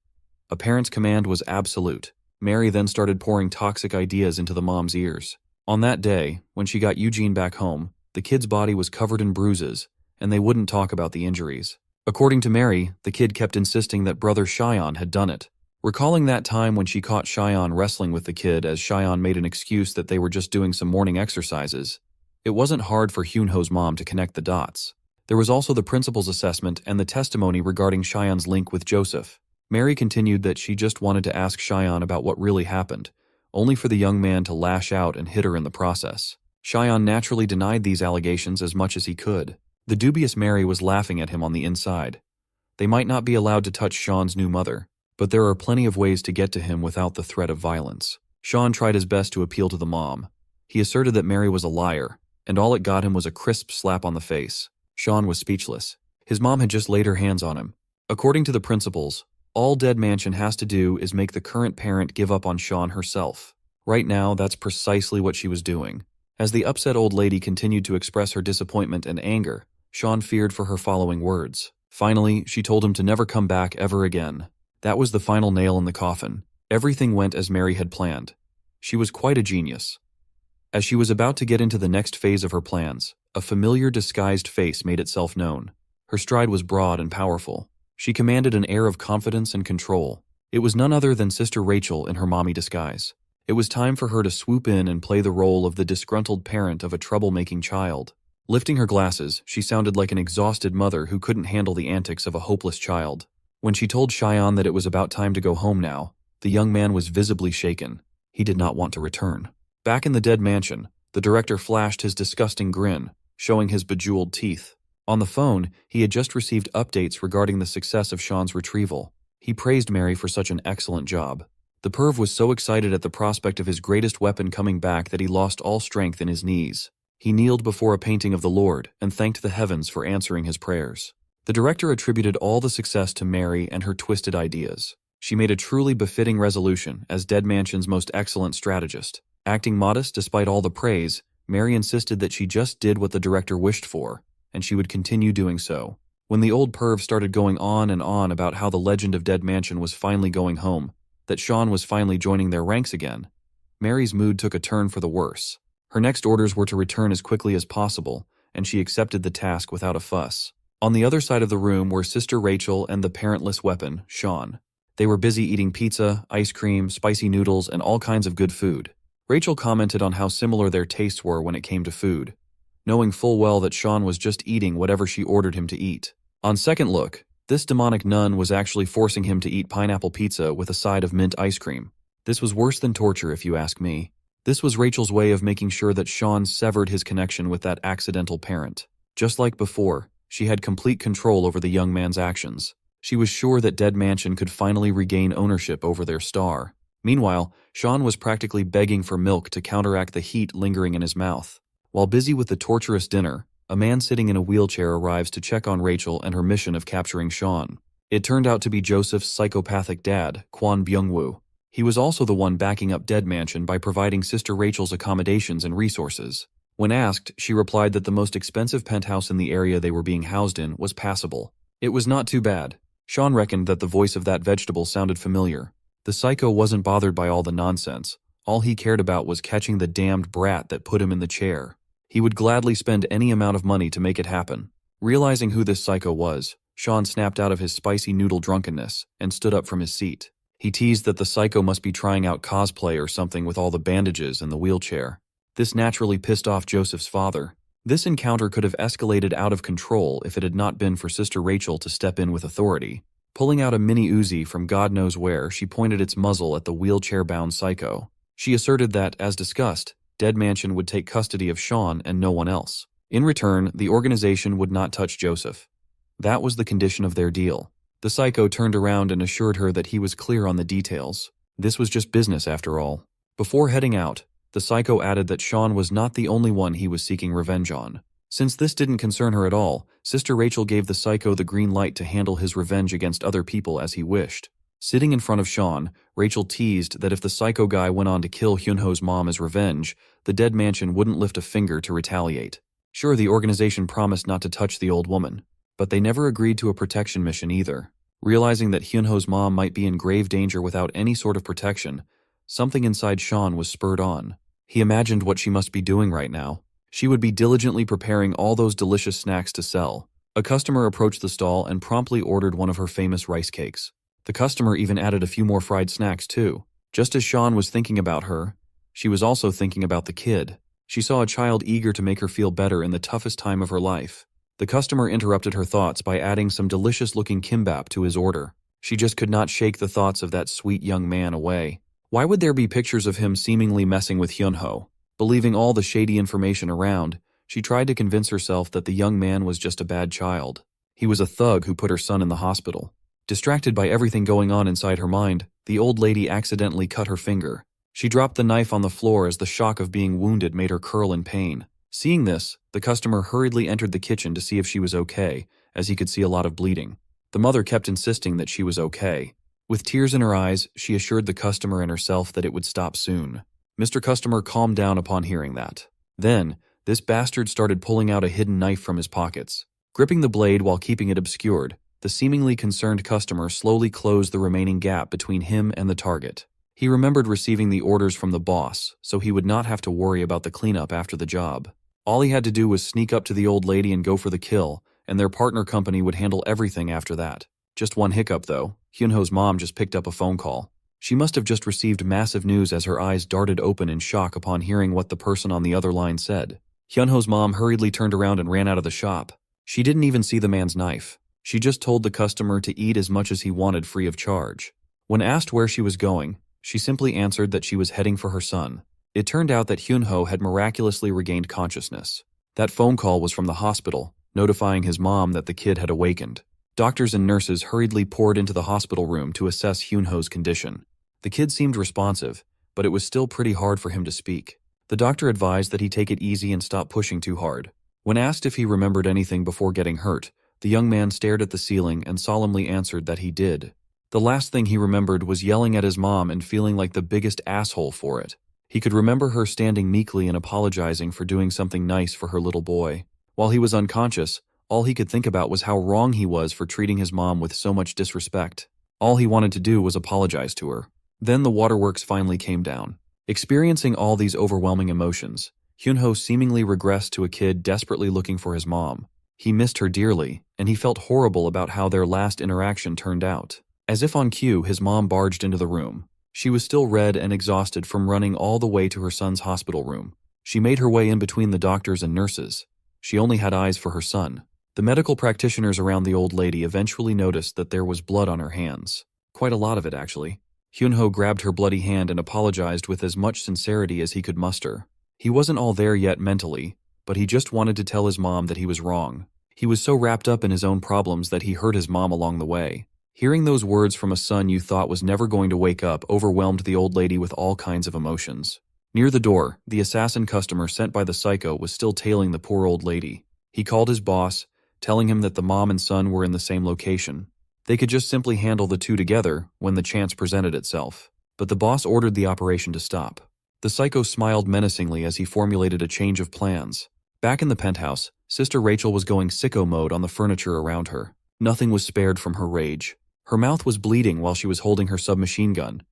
Speaker 1: A parent's command was absolute. Mary then started pouring toxic ideas into the mom's ears. On that day, when she got Eugene back home, the kid's body was covered in bruises, and they wouldn't talk about the injuries. According to Mary, the kid kept insisting that brother Cheyenne had done it. Recalling that time when she caught Cheyenne wrestling with the kid as Cheyenne made an excuse that they were just doing some morning exercises, it wasn't hard for Hyunho's mom to connect the dots. There was also the principal's assessment and the testimony regarding Cheyenne's link with Joseph. Mary continued that she just wanted to ask Cheyenne about what really happened, only for the young man to lash out and hit her in the process. Cheyenne naturally denied these allegations as much as he could. The dubious Mary was laughing at him on the inside. They might not be allowed to touch Sean's new mother, but there are plenty of ways to get to him without the threat of violence. Sean tried his best to appeal to the mom. He asserted that Mary was a liar, and all it got him was a crisp slap on the face. Sean was speechless. His mom had just laid her hands on him. According to the principals, all Dead Mansion has to do is make the current parent give up on Sean herself. Right now, that's precisely what she was doing. As the upset old lady continued to express her disappointment and anger, Sean feared for her following words. Finally, she told him to never come back ever again. That was the final nail in the coffin. Everything went as Mary had planned. She was quite a genius. As she was about to get into the next phase of her plans, a familiar disguised face made itself known. Her stride was broad and powerful. She commanded an air of confidence and control. It was none other than Sister Rachel in her mommy disguise. It was time for her to swoop in and play the role of the disgruntled parent of a troublemaking child. Lifting her glasses, she sounded like an exhausted mother who couldn't handle the antics of a hopeless child. When she told Cheyenne that it was about time to go home now, the young man was visibly shaken. He did not want to return. Back in the dead mansion, the director flashed his disgusting grin, showing his bejeweled teeth. On the phone, he had just received updates regarding the success of Sean's retrieval. He praised Mary for such an excellent job. The perv was so excited at the prospect of his greatest weapon coming back that he lost all strength in his knees. He kneeled before a painting of the Lord and thanked the heavens for answering his prayers. The director attributed all the success to Mary and her twisted ideas. She made a truly befitting resolution as Dead Mansion's most excellent strategist. Acting modest despite all the praise, Mary insisted that she just did what the director wished for, and she would continue doing so. When the old perv started going on and on about how the legend of Dead Mansion was finally going home, that Sean was finally joining their ranks again, Mary's mood took a turn for the worse. Her next orders were to return as quickly as possible, and she accepted the task without a fuss. On the other side of the room were Sister Rachel and the parentless weapon, Sean. They were busy eating pizza, ice cream, spicy noodles, and all kinds of good food. Rachel commented on how similar their tastes were when it came to food, knowing full well that Sean was just eating whatever she ordered him to eat. On second look, this demonic nun was actually forcing him to eat pineapple pizza with a side of mint ice cream. This was worse than torture, if you ask me. This was Rachel's way of making sure that Sean severed his connection with that accidental parent. Just like before, she had complete control over the young man's actions. She was sure that Dead Mansion could finally regain ownership over their star. Meanwhile, Sean was practically begging for milk to counteract the heat lingering in his mouth. While busy with the torturous dinner, a man sitting in a wheelchair arrives to check on Rachel and her mission of capturing Sean. It turned out to be Joseph's psychopathic dad, Kwon Byung-woo. He was also the one backing up Dead Mansion by providing Sister Rachel's accommodations and resources. When asked, she replied that the most expensive penthouse in the area they were being housed in was passable. It was not too bad. Sean reckoned that the voice of that vegetable sounded familiar. The psycho wasn't bothered by all the nonsense. All he cared about was catching the damned brat that put him in the chair. He would gladly spend any amount of money to make it happen. Realizing who this psycho was, Sean snapped out of his spicy noodle drunkenness and stood up from his seat. He teased that the psycho must be trying out cosplay or something with all the bandages and the wheelchair. This naturally pissed off Joseph's father. This encounter could have escalated out of control if it had not been for Sister Rachel to step in with authority. Pulling out a mini Uzi from God knows where, she pointed its muzzle at the wheelchair-bound psycho. She asserted that, as discussed, Dead Mansion would take custody of Sean and no one else. In return, the organization would not touch Joseph. That was the condition of their deal. The psycho turned around and assured her that he was clear on the details. This was just business after all. Before heading out, the psycho added that Sean was not the only one he was seeking revenge on. Since this didn't concern her at all, Sister Rachel gave the psycho the green light to handle his revenge against other people as he wished. Sitting in front of Sean, Rachel teased that if the psycho guy went on to kill Hyunho's mom as revenge, the Dead Mansion wouldn't lift a finger to retaliate. Sure, the organization promised not to touch the old woman, but they never agreed to a protection mission either. Realizing that Hyunho's mom might be in grave danger without any sort of protection, something inside Sean was spurred on. He imagined what she must be doing right now. She would be diligently preparing all those delicious snacks to sell. A customer approached the stall and promptly ordered one of her famous rice cakes. The customer even added a few more fried snacks too. Just as Sean was thinking about her, she was also thinking about the kid. She saw a child eager to make her feel better in the toughest time of her life. The customer interrupted her thoughts by adding some delicious-looking kimbap to his order. She just could not shake the thoughts of that sweet young man away. Why would there be pictures of him seemingly messing with Hyunho? Believing all the shady information around, she tried to convince herself that the young man was just a bad child. He was a thug who put her son in the hospital. Distracted by everything going on inside her mind, the old lady accidentally cut her finger. She dropped the knife on the floor as the shock of being wounded made her curl in pain. Seeing this, the customer hurriedly entered the kitchen to see if she was okay, as he could see a lot of bleeding. The mother kept insisting that she was okay. With tears in her eyes, she assured the customer and herself that it would stop soon. Mr. Customer calmed down upon hearing that. Then, this bastard started pulling out a hidden knife from his pockets. Gripping the blade while keeping it obscured, the seemingly concerned customer slowly closed the remaining gap between him and the target. He remembered receiving the orders from the boss, so he would not have to worry about the cleanup after the job. All he had to do was sneak up to the old lady and go for the kill, and their partner company would handle everything after that. Just one hiccup though, Hyunho's mom just picked up a phone call. She must have just received massive news as her eyes darted open in shock upon hearing what the person on the other line said. Hyunho's mom hurriedly turned around and ran out of the shop. She didn't even see the man's knife. She just told the customer to eat as much as he wanted free of charge. When asked where she was going, she simply answered that she was heading for her son. It turned out that Hyunho had miraculously regained consciousness. That phone call was from the hospital, notifying his mom that the kid had awakened. Doctors and nurses hurriedly poured into the hospital room to assess Hyunho's condition. The kid seemed responsive, but it was still pretty hard for him to speak. The doctor advised that he take it easy and stop pushing too hard. When asked if he remembered anything before getting hurt, the young man stared at the ceiling and solemnly answered that he did. The last thing he remembered was yelling at his mom and feeling like the biggest asshole for it. He could remember her standing meekly and apologizing for doing something nice for her little boy. While he was unconscious, all he could think about was how wrong he was for treating his mom with so much disrespect. All he wanted to do was apologize to her. Then the waterworks finally came down. Experiencing all these overwhelming emotions, Hyunho seemingly regressed to a kid desperately looking for his mom. He missed her dearly, and he felt horrible about how their last interaction turned out. As if on cue, his mom barged into the room. She was still red and exhausted from running all the way to her son's hospital room. She made her way in between the doctors and nurses. She only had eyes for her son. The medical practitioners around the old lady eventually noticed that there was blood on her hands. Quite a lot of it, actually. Hyunho grabbed her bloody hand and apologized with as much sincerity as he could muster. He wasn't all there yet mentally, but he just wanted to tell his mom that he was wrong. He was so wrapped up in his own problems that he hurt his mom along the way. Hearing those words from a son you thought was never going to wake up overwhelmed the old lady with all kinds of emotions. Near the door, the assassin customer sent by the psycho was still tailing the poor old lady. He called his boss, telling him that the mom and son were in the same location. They could just simply handle the two together when the chance presented itself. But the boss ordered the operation to stop. The psycho smiled menacingly as he formulated a change of plans. Back in the penthouse, Sister Rachel was going sicko mode on the furniture around her. Nothing was spared from her rage. Her mouth was bleeding while she was holding her submachine gun.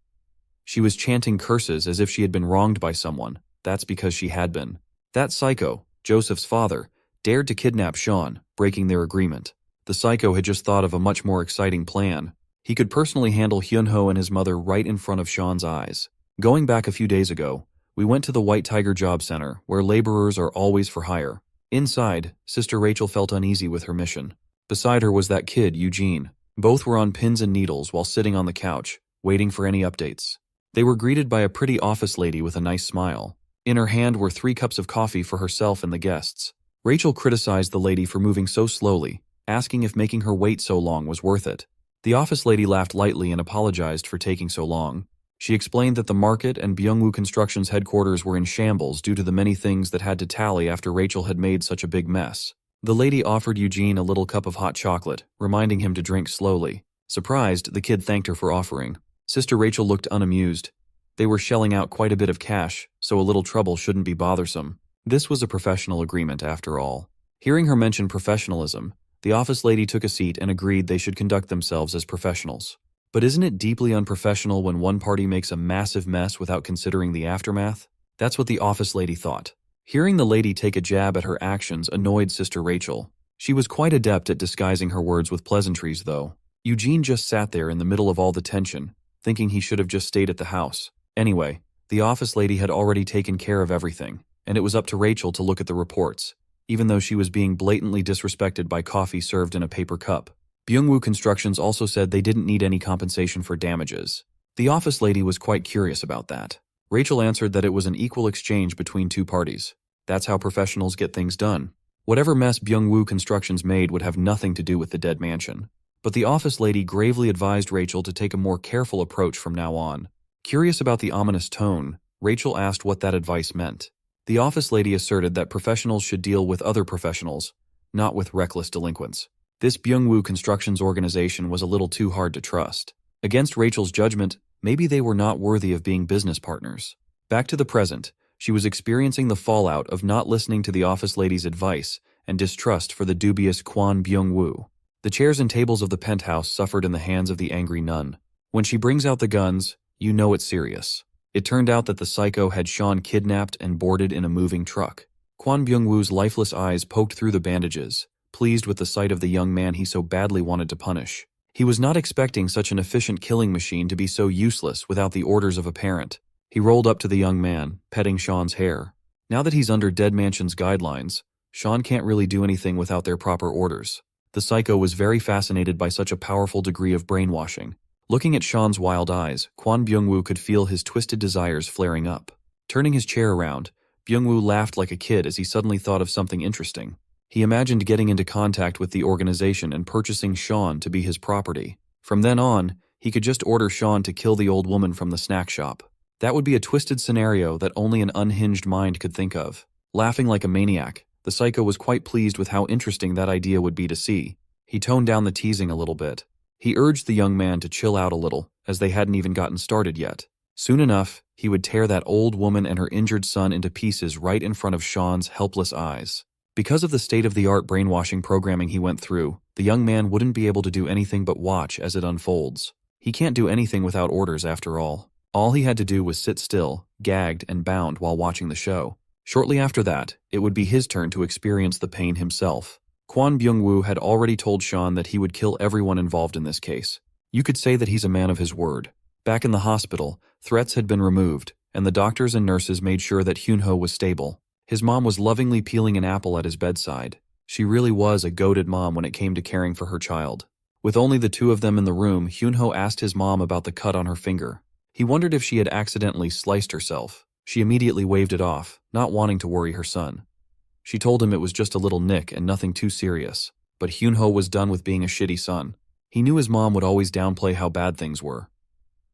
Speaker 1: She was chanting curses as if she had been wronged by someone. That's because she had been. That psycho, Joseph's father, dared to kidnap Sean, breaking their agreement. The psycho had just thought of a much more exciting plan. He could personally handle Hyunho and his mother right in front of Sean's eyes. Going back a few days ago, we went to the White Tiger Job Center, where laborers are always for hire. Inside, Sister Rachel felt uneasy with her mission. Beside her was that kid, Eugene. Both were on pins and needles while sitting on the couch, waiting for any updates. They were greeted by a pretty office lady with a nice smile. In her hand were 3 cups of coffee for herself and the guests. Rachel criticized the lady for moving so slowly, asking if making her wait so long was worth it. The office lady laughed lightly and apologized for taking so long. She explained that the market and Byungwoo Construction's headquarters were in shambles due to the many things that had to tally after Rachel had made such a big mess. The lady offered Eugene a little cup of hot chocolate, reminding him to drink slowly. Surprised, the kid thanked her for offering. Sister Rachel looked unamused. They were shelling out quite a bit of cash, so a little trouble shouldn't be bothersome. This was a professional agreement after all. Hearing her mention professionalism, the office lady took a seat and agreed they should conduct themselves as professionals. But isn't it deeply unprofessional when one party makes a massive mess without considering the aftermath? That's what the office lady thought. Hearing the lady take a jab at her actions annoyed Sister Rachel. She was quite adept at disguising her words with pleasantries, though. Eugene just sat there in the middle of all the tension, thinking he should have just stayed at the house. Anyway, the office lady had already taken care of everything, and it was up to Rachel to look at the reports, even though she was being blatantly disrespected by coffee served in a paper cup. Byungwoo Constructions also said they didn't need any compensation for damages. The office lady was quite curious about that. Rachel answered that it was an equal exchange between two parties. That's how professionals get things done. Whatever mess Byungwoo Constructions made would have nothing to do with the dead mansion. But the office lady gravely advised Rachel to take a more careful approach from now on. Curious about the ominous tone, Rachel asked what that advice meant. The office lady asserted that professionals should deal with other professionals, not with reckless delinquents. This Byungwoo Constructions organization was a little too hard to trust. Against Rachel's judgment, maybe they were not worthy of being business partners. Back to the present, she was experiencing the fallout of not listening to the office lady's advice and distrust for the dubious Kwon Byung-woo. The chairs and tables of the penthouse suffered in the hands of the angry nun. When she brings out the guns, you know it's serious. It turned out that the psycho had Sean kidnapped and boarded in a moving truck. Kwon Byung-woo's lifeless eyes poked through the bandages, pleased with the sight of the young man he so badly wanted to punish. He was not expecting such an efficient killing machine to be so useless without the orders of a parent. He rolled up to the young man, petting Sean's hair. Now that he's under Dead Mansion's guidelines, Sean can't really do anything without their proper orders. The psycho was very fascinated by such a powerful degree of brainwashing. Looking at Sean's wild eyes, Kwon Byung-woo could feel his twisted desires flaring up. Turning his chair around, Byung-woo laughed like a kid as he suddenly thought of something interesting. He imagined getting into contact with the organization and purchasing Sean to be his property. From then on, he could just order Sean to kill the old woman from the snack shop. That would be a twisted scenario that only an unhinged mind could think of. Laughing like a maniac, the psycho was quite pleased with how interesting that idea would be to see. He toned down the teasing a little bit. He urged the young man to chill out a little, as they hadn't even gotten started yet. Soon enough, he would tear that old woman and her injured son into pieces right in front of Sean's helpless eyes. Because of the state-of-the-art brainwashing programming he went through, the young man wouldn't be able to do anything but watch as it unfolds. He can't do anything without orders after all. All he had to do was sit still, gagged and bound while watching the show. Shortly after that, it would be his turn to experience the pain himself. Kwon Byung-woo had already told Sean that he would kill everyone involved in this case. You could say that he's a man of his word. Back in the hospital, threats had been removed, and the doctors and nurses made sure that Hyunho was stable. His mom was lovingly peeling an apple at his bedside. She really was a goated mom when it came to caring for her child. With only the two of them in the room, Hyunho asked his mom about the cut on her finger. He wondered if she had accidentally sliced herself. She immediately waved it off, not wanting to worry her son. She told him it was just a little nick and nothing too serious. But Hyunho was done with being a shitty son. He knew his mom would always downplay how bad things were.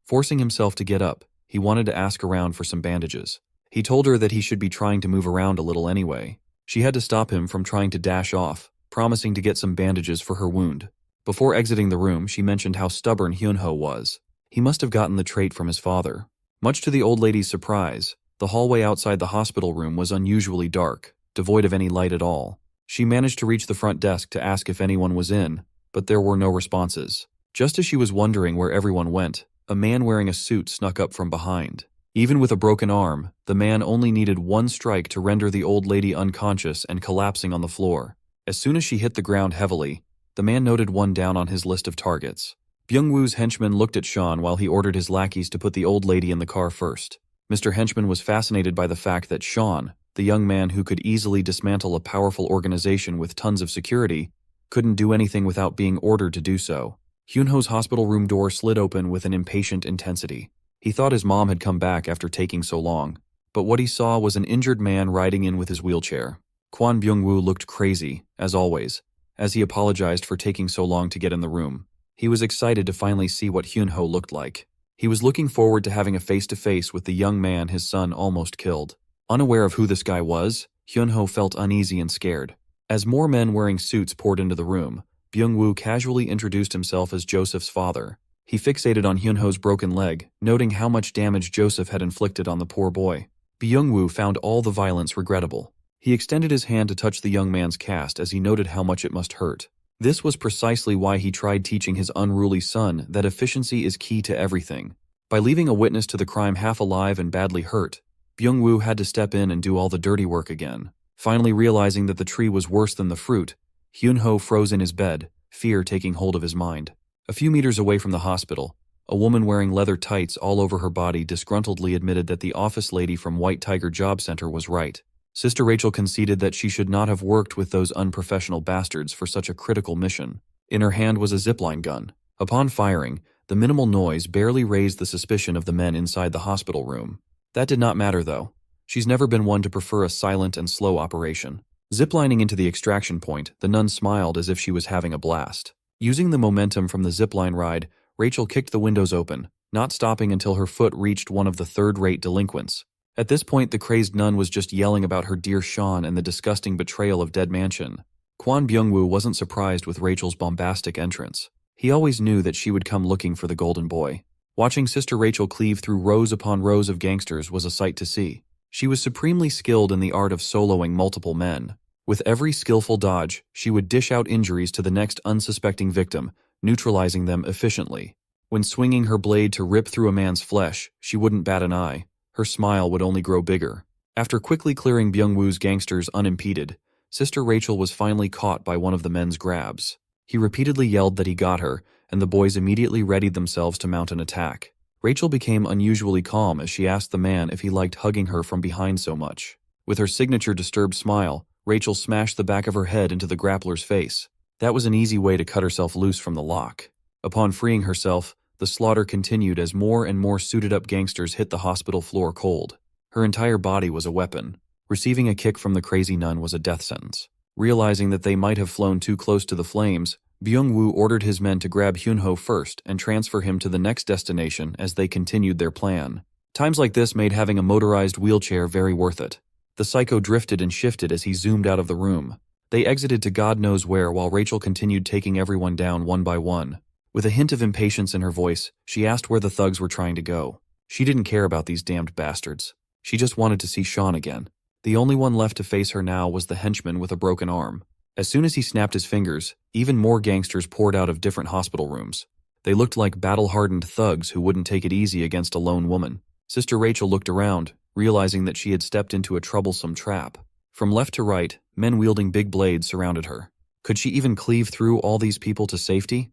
Speaker 1: Forcing himself to get up, he wanted to ask around for some bandages. He told her that he should be trying to move around a little anyway. She had to stop him from trying to dash off, promising to get some bandages for her wound. Before exiting the room, she mentioned how stubborn Hyunho was. He must have gotten the trait from his father. Much to the old lady's surprise, the hallway outside the hospital room was unusually dark, devoid of any light at all. She managed to reach the front desk to ask if anyone was in, but there were no responses. Just as she was wondering where everyone went, a man wearing a suit snuck up from behind. Even with a broken arm, the man only needed one strike to render the old lady unconscious and collapsing on the floor. As soon as she hit the ground heavily, the man noted one down on his list of targets. Byung-woo's henchman looked at Sean while he ordered his lackeys to put the old lady in the car first. Mr. Henchman was fascinated by the fact that Sean, the young man who could easily dismantle a powerful organization with tons of security, couldn't do anything without being ordered to do so. Hyunho's hospital room door slid open with an impatient intensity. He thought his mom had come back after taking so long, but what he saw was an injured man riding in with his wheelchair. Kwon Byung-woo looked crazy, as always, as he apologized for taking so long to get in the room. He was excited to finally see what Hyunho looked like. He was looking forward to having a face-to-face with the young man his son almost killed. Unaware of who this guy was, Hyunho felt uneasy and scared. As more men wearing suits poured into the room, Byung-woo casually introduced himself as Joseph's father. He fixated on Hyunho's broken leg, noting how much damage Joseph had inflicted on the poor boy. Byung-woo found all the violence regrettable. He extended his hand to touch the young man's cast as he noted how much it must hurt. This was precisely why he tried teaching his unruly son that efficiency is key to everything. By leaving a witness to the crime half alive and badly hurt, Byung-woo had to step in and do all the dirty work again. Finally realizing that the tree was worse than the fruit, Hyunho froze in his bed, fear taking hold of his mind. A few meters away from the hospital, a woman wearing leather tights all over her body disgruntledly admitted that the office lady from White Tiger Job Center was right. Sister Rachel conceded that she should not have worked with those unprofessional bastards for such a critical mission. In her hand was a zipline gun. Upon firing, the minimal noise barely raised the suspicion of the men inside the hospital room. That did not matter, though. She's never been one to prefer a silent and slow operation. Ziplining into the extraction point, the nun smiled as if she was having a blast. Using the momentum from the zipline ride, Rachel kicked the windows open, not stopping until her foot reached one of the third-rate delinquents. At this point, the crazed nun was just yelling about her dear Sean and the disgusting betrayal of Dead Mansion. Kwon Byung-woo wasn't surprised with Rachel's bombastic entrance. He always knew that she would come looking for the golden boy. Watching Sister Rachel cleave through rows upon rows of gangsters was a sight to see. She was supremely skilled in the art of soloing multiple men. With every skillful dodge, she would dish out injuries to the next unsuspecting victim, neutralizing them efficiently. When swinging her blade to rip through a man's flesh, she wouldn't bat an eye. Her smile would only grow bigger. After quickly clearing Byung-woo's gangsters unimpeded, Sister Rachel was finally caught by one of the men's grabs. He repeatedly yelled that he got her, and the boys immediately readied themselves to mount an attack. Rachel became unusually calm as she asked the man if he liked hugging her from behind so much. With her signature disturbed smile, Rachel smashed the back of her head into the grappler's face. That was an easy way to cut herself loose from the lock. Upon freeing herself, the slaughter continued as more and more suited-up gangsters hit the hospital floor cold. Her entire body was a weapon. Receiving a kick from the crazy nun was a death sentence. Realizing that they might have flown too close to the flames, Byung-woo ordered his men to grab Hyunho first and transfer him to the next destination as they continued their plan. Times like this made having a motorized wheelchair very worth it. The psycho drifted and shifted as he zoomed out of the room. They exited to God knows where while Rachel continued taking everyone down one by one. With a hint of impatience in her voice, she asked where the thugs were trying to go. She didn't care about these damned bastards. She just wanted to see Sean again. The only one left to face her now was the henchman with a broken arm. As soon as he snapped his fingers, even more gangsters poured out of different hospital rooms. They looked like battle-hardened thugs who wouldn't take it easy against a lone woman. Sister Rachel looked around, realizing that she had stepped into a troublesome trap. From left to right, men wielding big blades surrounded her. Could she even cleave through all these people to safety?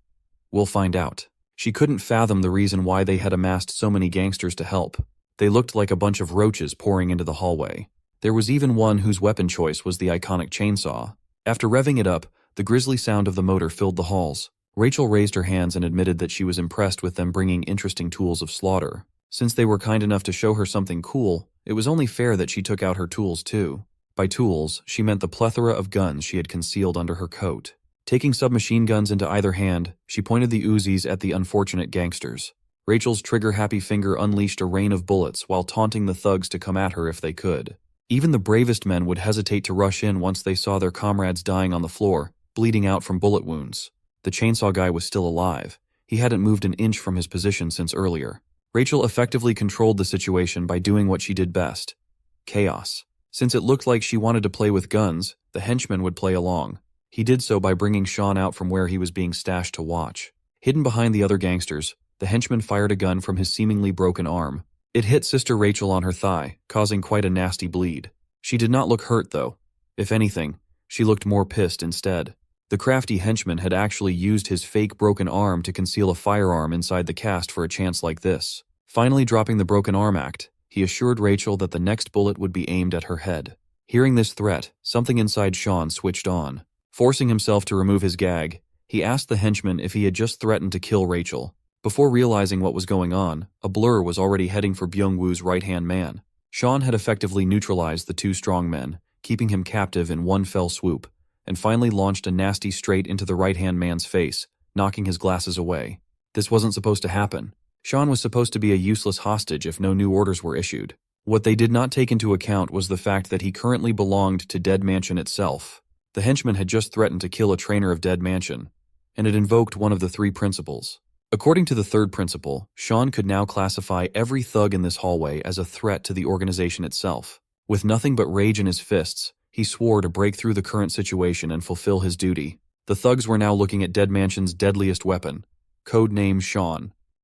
Speaker 1: We'll find out. She couldn't fathom the reason why they had amassed so many gangsters to help. They looked like a bunch of roaches pouring into the hallway. There was even one whose weapon choice was the iconic chainsaw. After revving it up, the grisly sound of the motor filled the halls. Rachel raised her hands and admitted that she was impressed with them bringing interesting tools of slaughter. Since they were kind enough to show her something cool, it was only fair that she took out her tools too. By tools, she meant the plethora of guns she had concealed under her coat. Taking submachine guns into either hand, she pointed the Uzis at the unfortunate gangsters. Rachel's trigger-happy finger unleashed a rain of bullets while taunting the thugs to come at her if they could. Even the bravest men would hesitate to rush in once they saw their comrades dying on the floor, bleeding out from bullet wounds. The chainsaw guy was still alive. He hadn't moved an inch from his position since earlier. Rachel effectively controlled the situation by doing what she did best: chaos. Since it looked like she wanted to play with guns, the henchman would play along. He did so by bringing Sean out from where he was being stashed to watch. Hidden behind the other gangsters, the henchman fired a gun from his seemingly broken arm. It hit Sister Rachel on her thigh, causing quite a nasty bleed. She did not look hurt, though. If anything, she looked more pissed instead. The crafty henchman had actually used his fake broken arm to conceal a firearm inside the cast for a chance like this. Finally dropping the broken arm act, he assured Rachel that the next bullet would be aimed at her head. Hearing this threat, something inside Sean switched on. Forcing himself to remove his gag, he asked the henchman if he had just threatened to kill Rachel. Before realizing what was going on, a blur was already heading for Byung-woo's right-hand man. Sean had effectively neutralized the two strong men, keeping him captive in one fell swoop, and finally launched a nasty straight into the right-hand man's face, knocking his glasses away. This wasn't supposed to happen. Sean was supposed to be a useless hostage if no new orders were issued. What they did not take into account was the fact that he currently belonged to Dead Mansion itself. The henchman had just threatened to kill a trainer of Dead Mansion, and it invoked one of the three principles. According to the third principle, Sean could now classify every thug in this hallway as a threat to the organization itself. With nothing but rage in his fists, he swore to break through the current situation and fulfill his duty. The thugs were now looking at Dead Mansion's deadliest weapon, codename Sean.